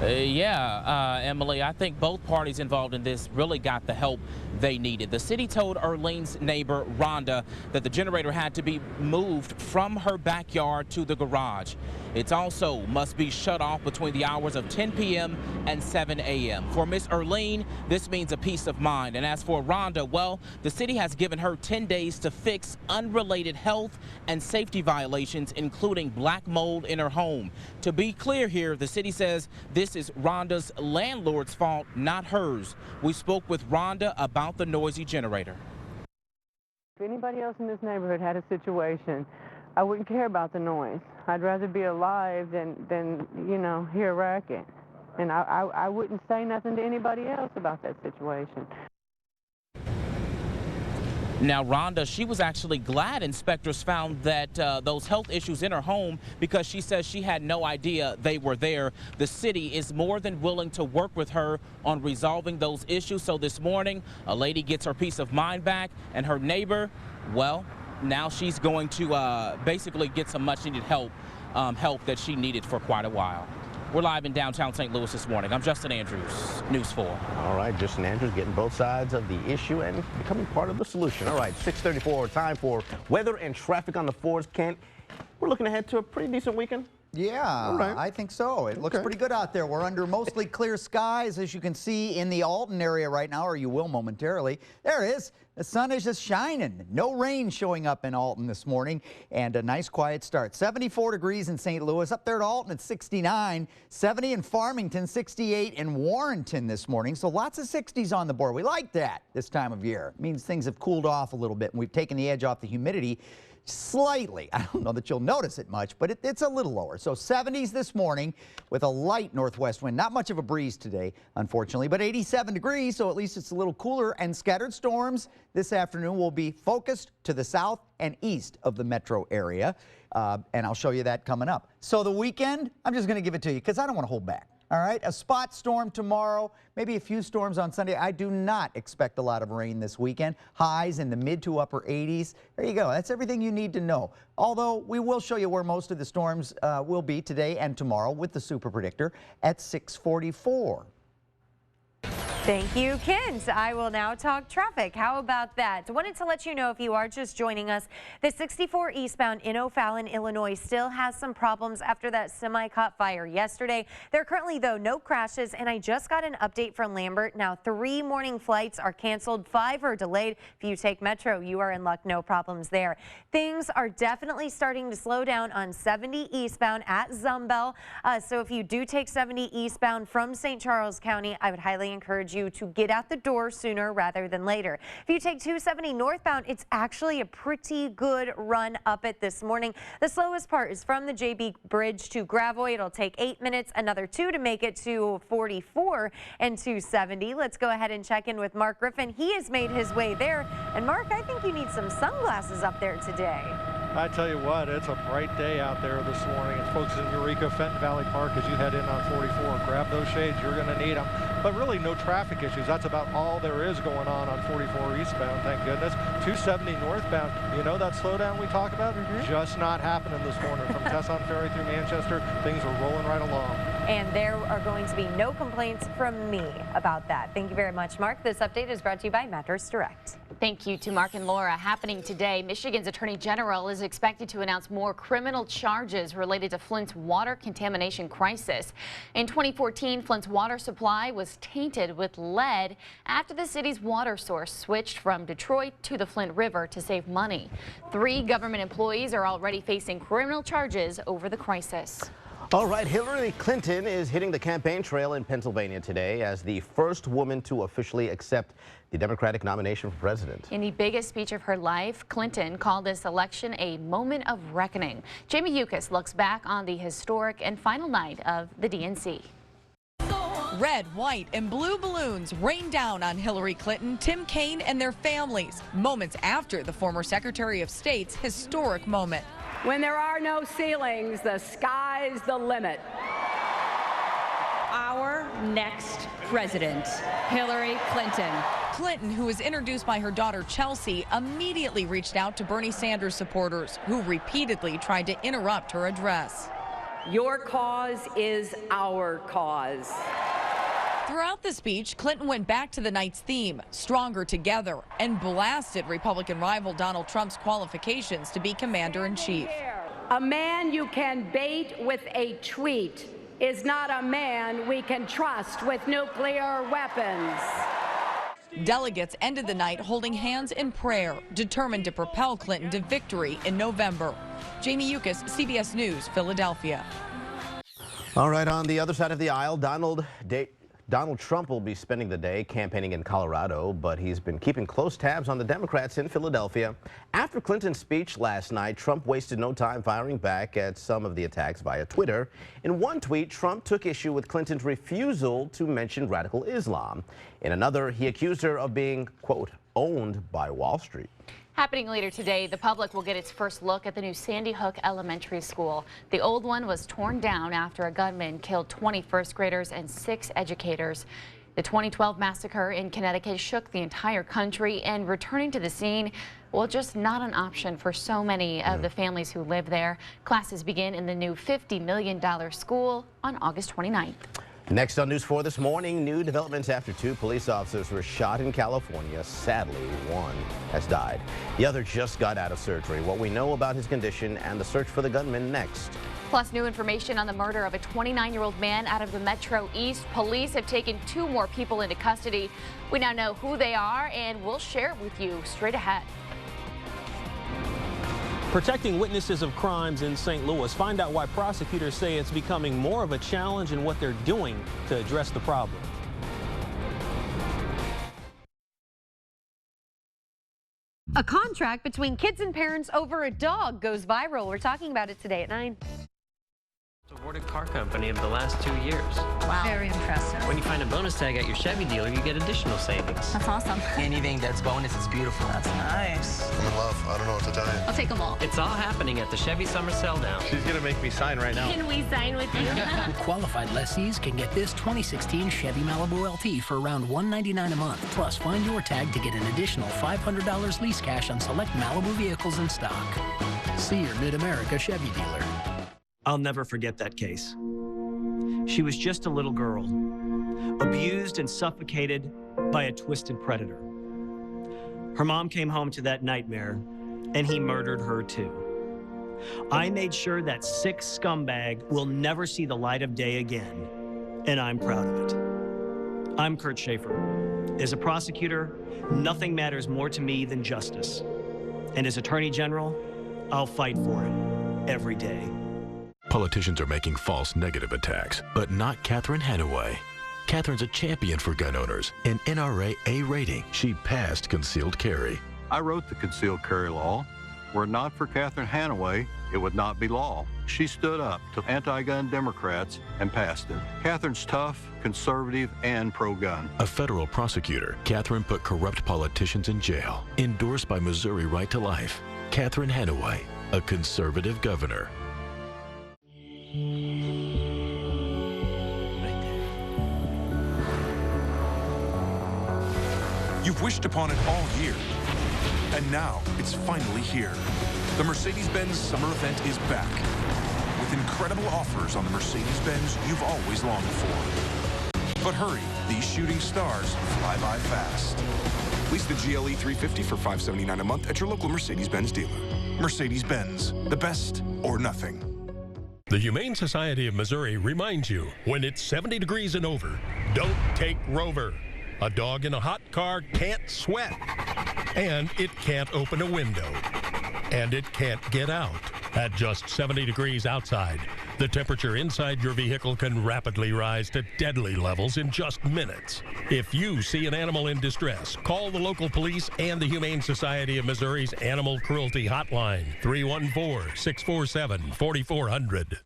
Emily, I think both parties involved in this really got the help they needed. The city told Erlene's neighbor, Rhonda, that the generator had to be moved from her backyard to the garage. It also must be shut off between the hours of 10 p.m. and 7 a.m. For Miss Erlene, this means a peace of mind. And as for Rhonda, well, the city has given her 10 days to fix unrelated health and safety violations, including black mold in her home. To be clear here, the city says this is Rhonda's landlord's fault, not hers. We spoke with Rhonda about the noisy generator. If anybody else in this neighborhood had a situation, I wouldn't care about the noise. I'd rather be alive than you know, hear a racket. And I wouldn't say nothing to anybody else about that situation. Now, Rhonda, she was actually glad inspectors found that those health issues in her home, because she says she had no idea they were there. The city is more than willing to work with her on resolving those issues. So this morning, a lady gets her peace of mind back, and her neighbor, well, now she's going to basically get some much needed help that she needed for quite a while. We're live in downtown St. Louis this morning. I'm Justin Andrews, News 4. All right, Justin Andrews getting both sides of the issue and becoming part of the solution. All right, 6:34, time for weather and traffic on the 4s. Kent, we're looking ahead to a pretty decent weekend. Yeah, right. I think so. It looks pretty good out there. We're under mostly clear skies, as you can see in the Alton area right now, or you will momentarily. There it is. The sun is just shining. No rain showing up in Alton this morning, and a nice quiet start. 74 degrees in St. Louis. Up there at Alton at 69. 70 in Farmington, 68 in Warrenton this morning. So lots of 60s on the board. We like that this time of year. It means things have cooled off a little bit, and we've taken the edge off the humidity slightly. I don't know that you'll notice it much, but it's a little lower. So 70s this morning with a light northwest wind. Not much of a breeze today, unfortunately, but 87 degrees, so at least it's a little cooler. And scattered storms this afternoon will be focused to the south and east of the metro area, and I'll show you that coming up. So the weekend, I'm just going to give it to you because I don't want to hold back. All right, a spot storm tomorrow, maybe a few storms on Sunday. I do not expect a lot of rain this weekend. Highs in the mid to upper 80s. There you go. That's everything you need to know. Although we will show you where most of the storms will be today and tomorrow with the Super Predictor at 6:44. Thank you, Kent. I will now talk traffic. How about that? Wanted to let you know, if you are just joining us, the 64 eastbound in O'Fallon, Illinois still has some problems after that semi caught fire yesterday. There are currently, though, no crashes, and I just got an update from Lambert. Now, 3 morning flights are canceled, 5 are delayed. If you take Metro, you are in luck. No problems there. Things are definitely starting to slow down on 70 eastbound at Zumbel. So if you do take 70 eastbound from St. Charles County, I would highly encourage you to get out the door sooner rather than later. If you take 270 northbound, it's actually a pretty good run up it this morning. The slowest part is from the JB Bridge to Gravois. It'll take 8 minutes, another 2 to make it to 44 and 270. Let's go ahead and check in with Mark Griffin. He has made his way there. And Mark, I think you need some sunglasses up there today. I tell you what, it's a bright day out there this morning. It's folks in Eureka, Fenton Valley Park, as you head in on 44. Grab those shades, you're going to need them. But really no traffic issues. That's about all there is going on 44 eastbound, thank goodness. 270 northbound, you know that slowdown we talk about? Just not happening this morning. From Tesson Ferry through Manchester, things are rolling right along. and there are going to be no complaints from me about that. Thank you very much, Mark. This update is brought to you by Mattress Direct. Thank you to Mark and Laura. Happening today, Michigan's Attorney General is expected to announce more criminal charges related to Flint's water contamination crisis. In 2014, Flint's water supply was tainted with lead after the city's water source switched from Detroit to the Flint River to save money. 3 government employees are already facing criminal charges over the crisis. All right, Hillary Clinton is hitting the campaign trail in Pennsylvania today as the first woman to officially accept the Democratic nomination for president. In the biggest speech of her life, Clinton called this election a moment of reckoning. Jamie Yukas looks back on the historic and final night of the DNC. Red, white, and blue balloons rained down on Hillary Clinton, Tim Kaine, and their families, moments after the former Secretary of State's historic moment. When there are no ceilings, the sky's the limit. Our next president, Hillary Clinton. Clinton, who was introduced by her daughter Chelsea, immediately reached out to Bernie Sanders supporters, who repeatedly tried to interrupt her address. Your cause is our cause. Throughout the speech, Clinton went back to the night's theme, Stronger Together, and blasted Republican rival Donald Trump's qualifications to be commander-in-chief. A man you can bait with a tweet is not a man we can trust with nuclear weapons. Delegates ended the night holding hands in prayer, determined to propel Clinton to victory in November. Jamie Yukas, CBS News, Philadelphia. All right, on the other side of the aisle, Donald Trump will be spending the day campaigning in Colorado, but he's been keeping close tabs on the Democrats in Philadelphia. After Clinton's speech last night, Trump wasted no time firing back at some of the attacks via Twitter. In one tweet, Trump took issue with Clinton's refusal to mention radical Islam. In another, he accused her of being, quote, owned by Wall Street. Happening later today, the public will get its first look at the new Sandy Hook Elementary School. The old one was torn down after a gunman killed 20 first graders and 6 educators. The 2012 massacre in Connecticut shook the entire country, and returning to the scene, well, just not an option for so many of the families who live there. Classes begin in the new $50 million school on August 29th. Next on News 4 this morning, new developments after 2 police officers were shot in California. Sadly, one has died. The other just got out of surgery. What we know about his condition and the search for the gunman next. Plus, new information on the murder of a 29-year-old man out of the Metro East. Police have taken 2 more people into custody. We now know who they are, and we'll share it with you straight ahead. Protecting witnesses of crimes in St. Louis. Find out why prosecutors say it's becoming more of a challenge and what they're doing to address the problem. A contract between kids and parents over a dog goes viral. We're talking about it today at 9. Awarded car company of the last 2 years. Wow. Very impressive. When you find a bonus tag at your Chevy dealer, you get additional savings. That's awesome. Anything that's bonus is beautiful. That's nice. I'm in love. I don't know what to tell you. I'll take them all. It's all happening at the Chevy Summer Sell Down. She's going to make me sign right now. Can we sign with you? Qualified lessees can get this 2016 Chevy Malibu LT for around $199 a month. Plus, find your tag to get an additional $500 lease cash on select Malibu vehicles in stock. See your Mid-America Chevy dealer. I'll never forget that case. She was just a little girl, abused and suffocated by a twisted predator. Her mom came home to that nightmare, and he murdered her too. I made sure that sick scumbag will never see the light of day again, and I'm proud of it. I'm Kurt Schaefer. As a prosecutor, nothing matters more to me than justice. And as Attorney General, I'll fight for it every day. Politicians are making false negative attacks, but not Catherine Hanaway. Catherine's a champion for gun owners, an NRA A rating. She passed concealed carry. I wrote the concealed carry law. Were it not for Catherine Hanaway, it would not be law. She stood up to anti-gun Democrats and passed it. Catherine's tough, conservative, and pro-gun. A federal prosecutor, Catherine put corrupt politicians in jail. Endorsed by Missouri Right to Life. Catherine Hanaway, a conservative governor. You've wished upon it all year, and now it's finally here. The Mercedes-Benz Summer Event is back. With with incredible offers on the Mercedes-Benz you've always longed for. But hurry, these shooting stars fly by fast. Lease the GLE 350 for $579 a month at your local Mercedes-Benz dealer. Mercedes-Benz, the best or nothing. The Humane Society of Missouri reminds you, when it's 70 degrees and over, don't take Rover. A dog in a hot car can't sweat, and it can't open a window, and it can't get out. At just 70 degrees outside, the temperature inside your vehicle can rapidly rise to deadly levels in just minutes. If you see an animal in distress, call the local police and the Humane Society of Missouri's Animal Cruelty Hotline, 314-647-4400.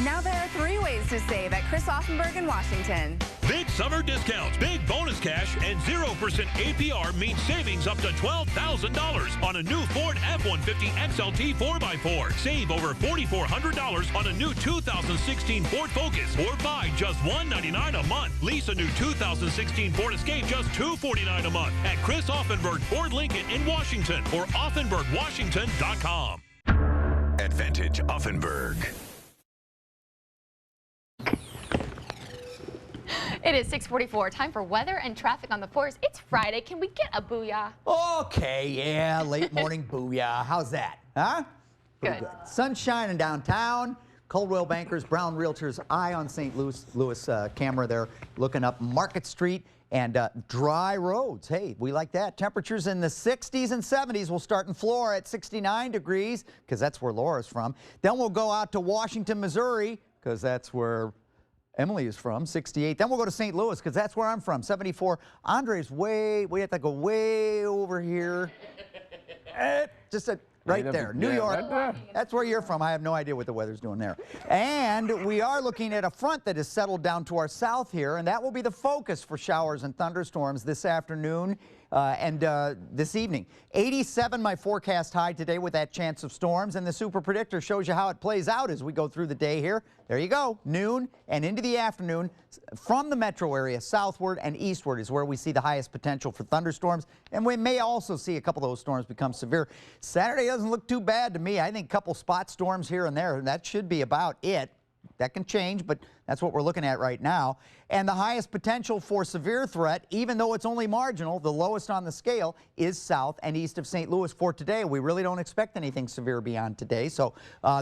Now there are 3 ways to save at Chris Offenberg in Washington. Big summer discounts, big bonus cash, and 0% APR means savings up to $12,000 on a new Ford F-150 XLT 4x4. Save over $4,400 on a new 2016 Ford Focus, or buy just $199 a month. Lease a new 2016 Ford Escape just $249 a month at Chris Offenberg Ford Lincoln in Washington or offenbergwashington.com. Advantage Offenberg. It is 6:44. Time for weather and traffic on the 4s. It's Friday. Can we get a booyah? Okay, yeah, late morning booyah. How's that? Huh? Good. Sun shining downtown. Coldwell Bankers, Brown Realtors, eye on St. Louis camera there, looking up Market Street and dry roads. Hey, we like that. Temperatures in the 60s and 70s. We'll start in Flora at 69 degrees, because that's where Laura's from. Then we'll go out to Washington, Missouri, because that's where Emily is from, 68. Then we'll go to St. Louis, because that's where I'm from, 74. Andre's we have to go way over here. Right there, New York. That's where you're from. I have no idea what the weather's doing there. And we are looking at a front that has settled down to our south here, and that will be the focus for showers and thunderstorms this afternoon and this evening. 87, my forecast high today with that chance of storms, and the super predictor shows you how it plays out as we go through the day here. There you go, noon and into the afternoon from the metro area southward and eastward is where we see the highest potential for thunderstorms, and we may also see a couple of those storms become severe. Saturday doesn't look too bad to me. I think a couple spot storms here and there, and that should be about it. That can change, but that's what we're looking at right now. And the highest potential for severe threat, even though it's only marginal, the lowest on the scale, is south and east of St. Louis for today. We really don't expect anything severe beyond today. So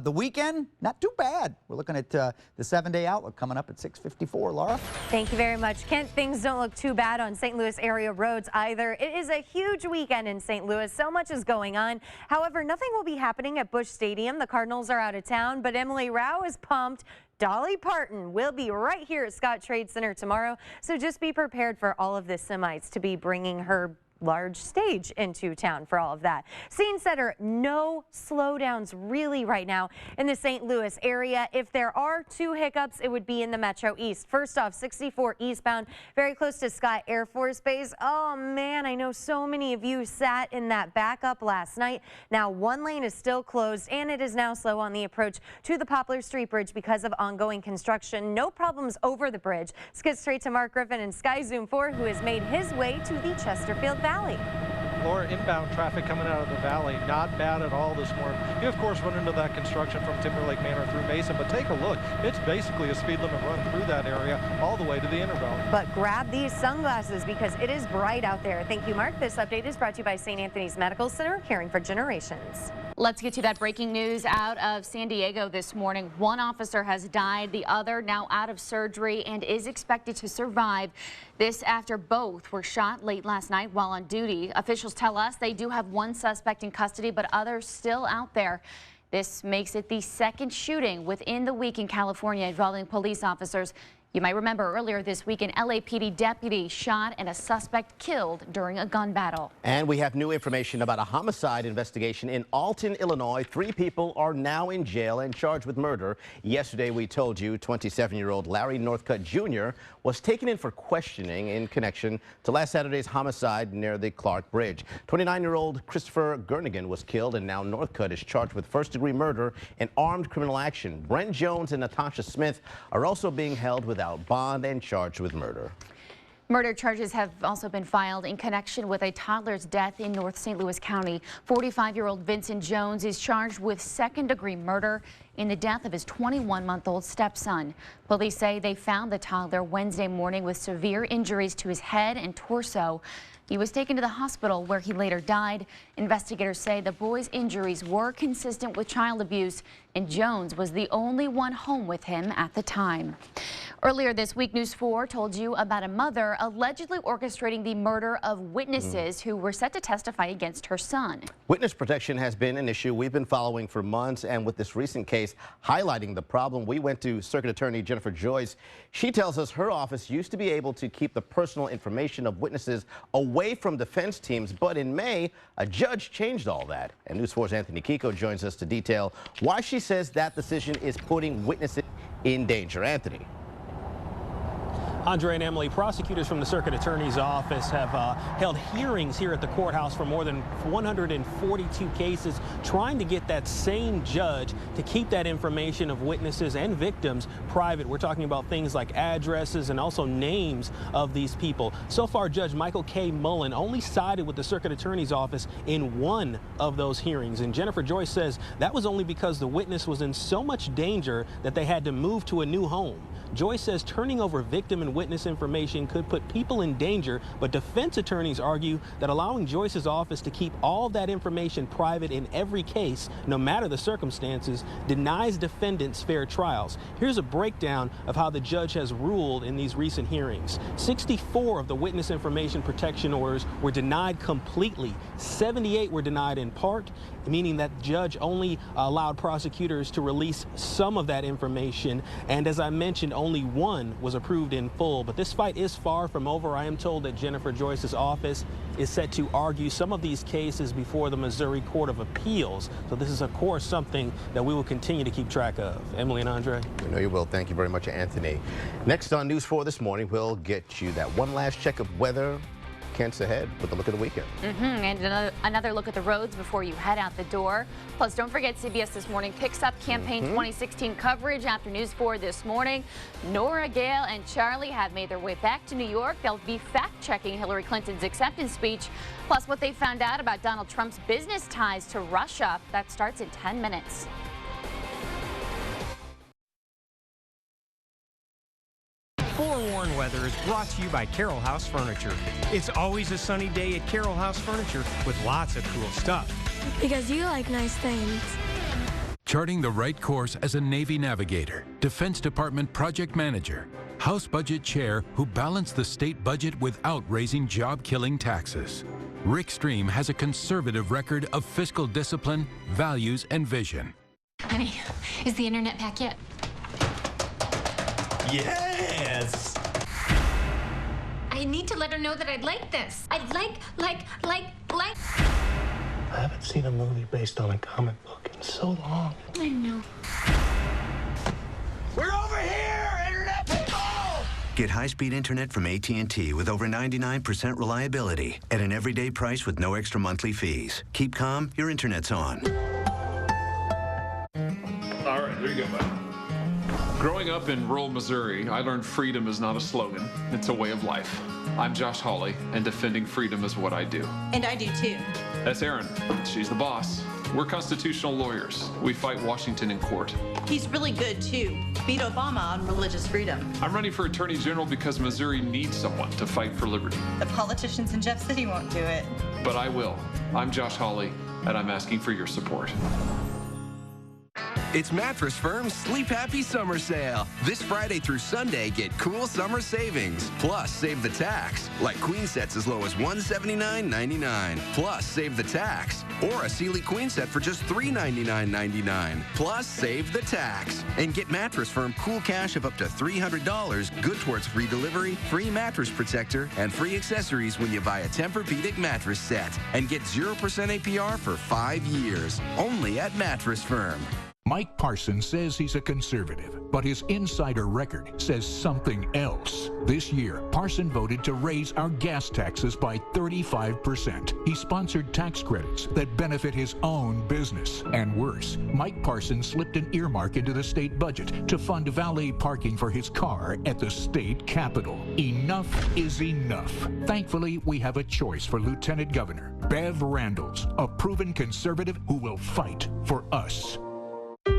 the weekend, not too bad. We're looking at the 7-day outlook coming up at 6:54. Laura? Thank you very much, Kent. Things don't look too bad on St. Louis area roads either. It is a huge weekend in St. Louis. So much is going on. However, nothing will be happening at Busch Stadium. The Cardinals are out of town, but Emily Rao is pumped. Dolly Parton will be right here at Scott Trade Center tomorrow, so just be prepared for all of the Semites to be bringing her large stage into town for all of that. Scene setter, no slowdowns really right now in the St. Louis area. If there are 2 hiccups, it would be in the Metro East. First off, 64 eastbound, very close to Scott Air Force Base. Oh man, I know so many of you sat in that backup last night. Now 1 lane is still closed, and it is now slow on the approach to the Poplar Street Bridge because of ongoing construction. No problems over the bridge. Let's get straight to Mark Griffin in Sky Zoom 4, who has made his way to the Chesterfield Valley. Laura, inbound traffic coming out of the valley, not bad at all this morning. You, of course, run into that construction from Timberlake Manor through Mason, but take a look. It's basically a speed limit run through that area all the way to the Intervale. But grab these sunglasses because it is bright out there. Thank you, Mark. This update is brought to you by St. Anthony's Medical Center, caring for generations. Let's get to that breaking news out of San Diego this morning. 1 officer has died, the other now out of surgery and is expected to survive. This after both were shot late last night while on duty. Officials tell us they do have 1 suspect in custody, but others still out there. This makes it the 2nd shooting within the week in California involving police officers. You might remember earlier this week an LAPD deputy shot and a suspect killed during a gun battle. And we have new information about a homicide investigation in Alton, Illinois. 3 people are now in jail and charged with murder. Yesterday, we told you 27-year-old Larry Northcutt Jr. was taken in for questioning in connection to last Saturday's homicide near the Clark Bridge. 29-year-old Christopher Gernigan was killed, and now Northcutt is charged with first-degree murder and armed criminal action. Brent Jones and Natasha Smith are also being held without bond and charged with murder. Murder charges have also been filed in connection with a toddler's death in North St. Louis County. 45-year-old Vincent Jones is charged with second-degree murder in the death of his 21-month-old stepson. Police say they found the toddler Wednesday morning with severe injuries to his head and torso. He was taken to the hospital where he later died. Investigators say the boy's injuries were consistent with child abuse, and Jones was the only one home with him at the time. Earlier this week, News 4 told you about a mother allegedly orchestrating the murder of witnesses who were set to testify against her son. Witness protection has been an issue we've been following for months, and with this recent case highlighting the problem, we went to Circuit Attorney Jennifer Joyce. She tells us her office used to be able to keep the personal information of witnesses away from defense teams, but in May, a judge changed all that. And News 4's Anthony Kiko joins us to detail why she says that decision is putting witnesses in danger. Anthony. Andre and Emily, prosecutors from the Circuit Attorney's Office have held hearings here at the courthouse for more than 142 cases, trying to get that same judge to keep that information of witnesses and victims private. We're talking about things like addresses and also names of these people. So far, Judge Michael K. Mullen only sided with the Circuit Attorney's Office in one of those hearings. And Jennifer Joyce says that was only because the witness was in so much danger that they had to move to a new home. Joyce says turning over victim and witness information could put people in danger, but defense attorneys argue that allowing Joyce's office to keep all that information private in every case, no matter the circumstances, denies defendants fair trials. Here's a breakdown of how the judge has ruled in these recent hearings. 64 of the witness information protection orders were denied completely. 78 were denied in part, meaning that the judge only allowed prosecutors to release some of that information. And as I mentioned, only one was approved in full. But this fight is far from over. I am told that Jennifer Joyce's office is set to argue some of these cases before the Missouri Court of Appeals. So this is, of course, something that we will continue to keep track of. Emily and Andre. We know you will. Thank you very much, Anthony. Next on News 4 this morning, we'll get you that one last check of weather. Kent's ahead with a look at the weekend. And another look at the roads before you head out the door. Plus, don't forget, CBS This Morning picks up Campaign 2016 coverage after News 4 this morning. Nora, Gail, and Charlie have made their way back to New York. They'll be fact-checking Hillary Clinton's acceptance speech, plus what they found out about Donald Trump's business ties to Russia. That starts in 10 minutes. Forewarned Weather is brought to you by Carroll House Furniture. It's always a sunny day at Carroll House Furniture with lots of cool stuff. Because you like nice things. Charting the right course as a Navy navigator, Defense Department project manager, House Budget Chair who balanced the state budget without raising job-killing taxes. Rick Stream has a conservative record of fiscal discipline, values, and vision. Honey, is the internet back yet? Yes! I need to let her know that I'd like this. I'd like. I haven't seen a movie based on a comic book in so long. I know. We're over here, internet people! Get high-speed internet from AT&T with over 99% reliability at an everyday price with no extra monthly fees. Keep calm, your internet's on. All right, there you go, bud. Growing up in rural Missouri, I learned freedom is not a slogan, it's a way of life. I'm Josh Hawley, and defending freedom is what I do. And I do too. That's Erin. She's the boss. We're constitutional lawyers. We fight Washington in court. He's really good too. Beat Obama on religious freedom. I'm running for Attorney General because Missouri needs someone to fight for liberty. The politicians in Jeff City won't do it. But I will. I'm Josh Hawley, and I'm asking for your support. It's Mattress Firm's Sleep Happy Summer Sale. This Friday through Sunday, get cool summer savings. Plus, save the tax. Like queen sets as low as $179.99. Plus, save the tax. Or a Sealy queen set for just $399.99. Plus, save the tax. And get Mattress Firm cool cash of up to $300, good towards free delivery, free mattress protector, and free accessories when you buy a Tempur-Pedic mattress set. And get 0% APR for 5 years. Only at Mattress Firm. Mike Parsons says he's a conservative, but his insider record says something else. This year, Parsons voted to raise our gas taxes by 35%. He sponsored tax credits that benefit his own business. And worse, Mike Parsons slipped an earmark into the state budget to fund valet parking for his car at the state capitol. Enough is enough. Thankfully, we have a choice for Lieutenant Governor Bev Randles, a proven conservative who will fight for us.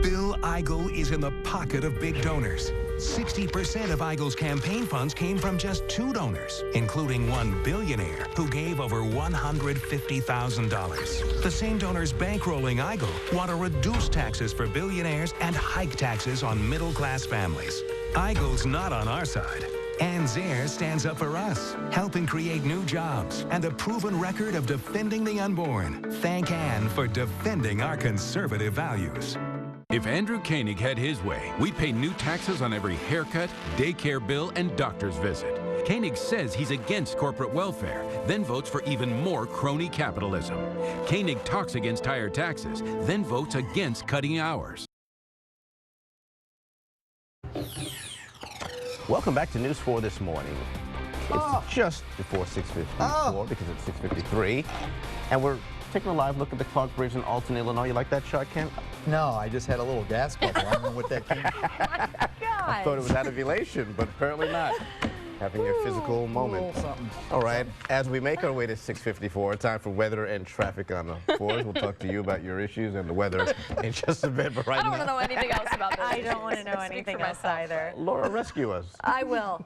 Bill Eigel is in the pocket of big donors. 60% of Eigel's campaign funds came from just 2 donors, including one billionaire who gave over $150,000. The same donors bankrolling Eigel want to reduce taxes for billionaires and hike taxes on middle-class families. Eigel's not on our side. Ann Zare stands up for us, helping create new jobs and a proven record of defending the unborn. Thank Ann for defending our conservative values. If Andrew Koenig had his way, we'd pay new taxes on every haircut, daycare bill, and doctor's visit. Koenig says he's against corporate welfare, then votes for even more crony capitalism. Koenig talks against higher taxes, then votes against cutting hours. Welcome back to News 4 this morning. It's just before 6:54 because it's 6:53, and we're taking a live look at the Clark Bridge in Alton, Illinois. You like that shot, Kent? No, I just had a little gas bubble. I don't know what that came from. I thought it was out of elation, but apparently not. Having a physical moment. All right, as we make our way to 6:54, time for weather and traffic on the 4s. We'll talk to you about your issues and the weather in just a bit, but right now. I don't want to know anything else about this. I don't want to know anything else either. Laura, rescue us. I will.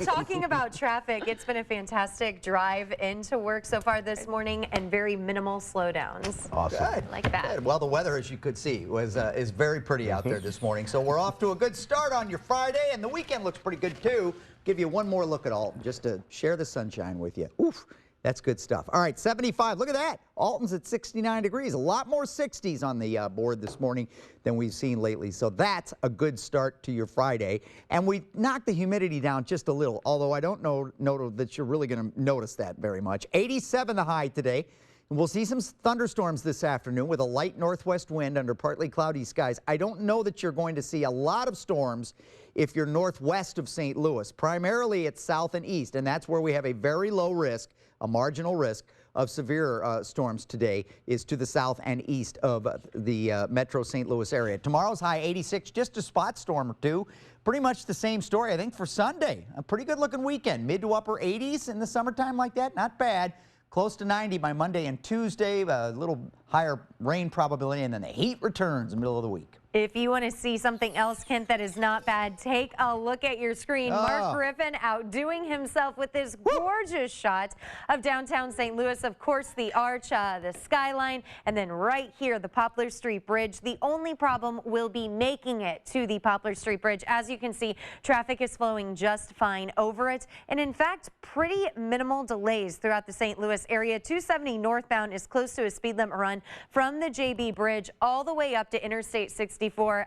Talking about traffic, it's been a fantastic drive into work so far this morning and very minimal slowdowns. Awesome. Good. I like that. Good. Well, the weather, as you could see, was is very pretty out there this morning. So we're off to a good start on your Friday, and the weekend looks pretty good too. Give you one more look at Alton just to share the sunshine with you. Oof, that's good stuff. All right, 75. Look at that. Alton's at 69 degrees. A lot more 60s on the board this morning than we've seen lately. So that's a good start to your Friday. And we knocked the humidity down just a little, although I don't know that you're really going to notice that very much. 87 the high today. We'll see some thunderstorms this afternoon with a light northwest wind under partly cloudy skies. I don't know that you're going to see a lot of storms if you're northwest of St. Louis. Primarily it's south and east, and that's where we have a very low risk, a marginal risk of severe storms today is to the south and east of the metro St. Louis area. Tomorrow's high 86, just a spot storm or two. Pretty much the same story, I think, for Sunday. A pretty good looking weekend. Mid to upper 80s in the summertime like that, not bad. Close to 90 by Monday and Tuesday, a little higher rain probability, and then the heat returns in the middle of the week. If you want to see something else, Kent, that is not bad, take a look at your screen. Mark Griffin outdoing himself with this gorgeous shot of downtown St. Louis. Of course, the arch, the skyline, and then right here, the Poplar Street Bridge. The only problem will be making it to the Poplar Street Bridge. As you can see, traffic is flowing just fine over it. And in fact, pretty minimal delays throughout the St. Louis area. 270 northbound is close to a speed limit run from the JB Bridge all the way up to Interstate 64.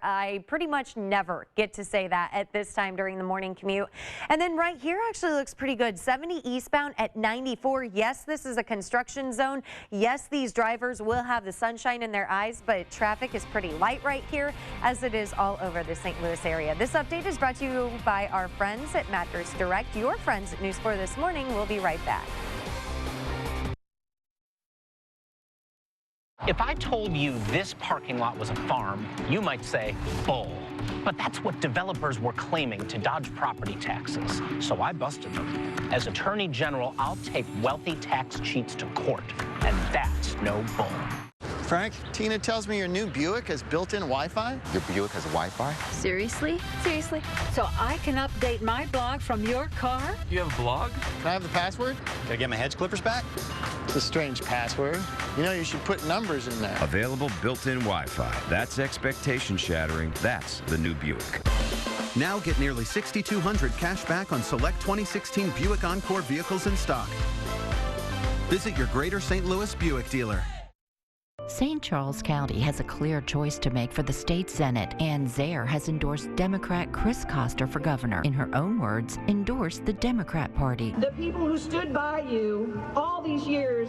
I pretty much never get to say that at this time during the morning commute. And then right here actually looks pretty good. 70 eastbound at 94. Yes, this is a construction zone. Yes, these drivers will have the sunshine in their eyes, but traffic is pretty light right here, as it is all over the St. Louis area. This update is brought to you by our friends at Mattress Direct. Your friends at News 4 this morning. We'll be right back. If I told you this parking lot was a farm, you might say, bull. But that's what developers were claiming to dodge property taxes. So I busted them. As Attorney General, I'll take wealthy tax cheats to court. And that's no bull. Frank, Tina tells me your new Buick has built-in Wi-Fi. Your Buick has Wi-Fi? Seriously? Seriously? So I can update my blog from your car? You have a blog? Can I have the password? Can I get my hedge clippers back? It's a strange password. You know, you should put numbers in there. Available built-in Wi-Fi. That's expectation shattering. That's the new Buick. Now get nearly $6,200 cash back on select 2016 Buick Encore vehicles in stock. Visit your Greater St. Louis Buick dealer. St. Charles County has a clear choice to make for the state Senate. Ann Zaire has endorsed Democrat Chris Koster for governor. In her own words, endorsed the Democrat Party. The people who stood by you all these years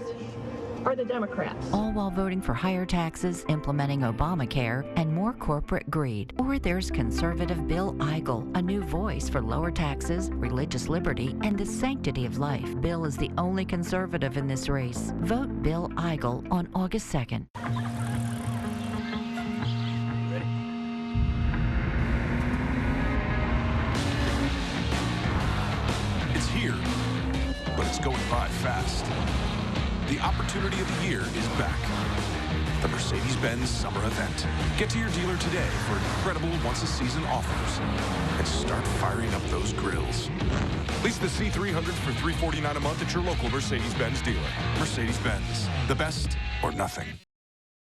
are the Democrats. All while voting for higher taxes, implementing Obamacare, and more corporate greed. Or there's conservative Bill Eigel, a new voice for lower taxes, religious liberty, and the sanctity of life. Bill is the only conservative in this race. Vote Bill Eigel on August 2nd. It's here, but it's going by fast. The opportunity of the year is back. The Mercedes-Benz Summer Event. Get to your dealer today for incredible once-a-season offers and start firing up those grills. Lease the C300s for $349 a month at your local Mercedes-Benz dealer. Mercedes-Benz, the best or nothing.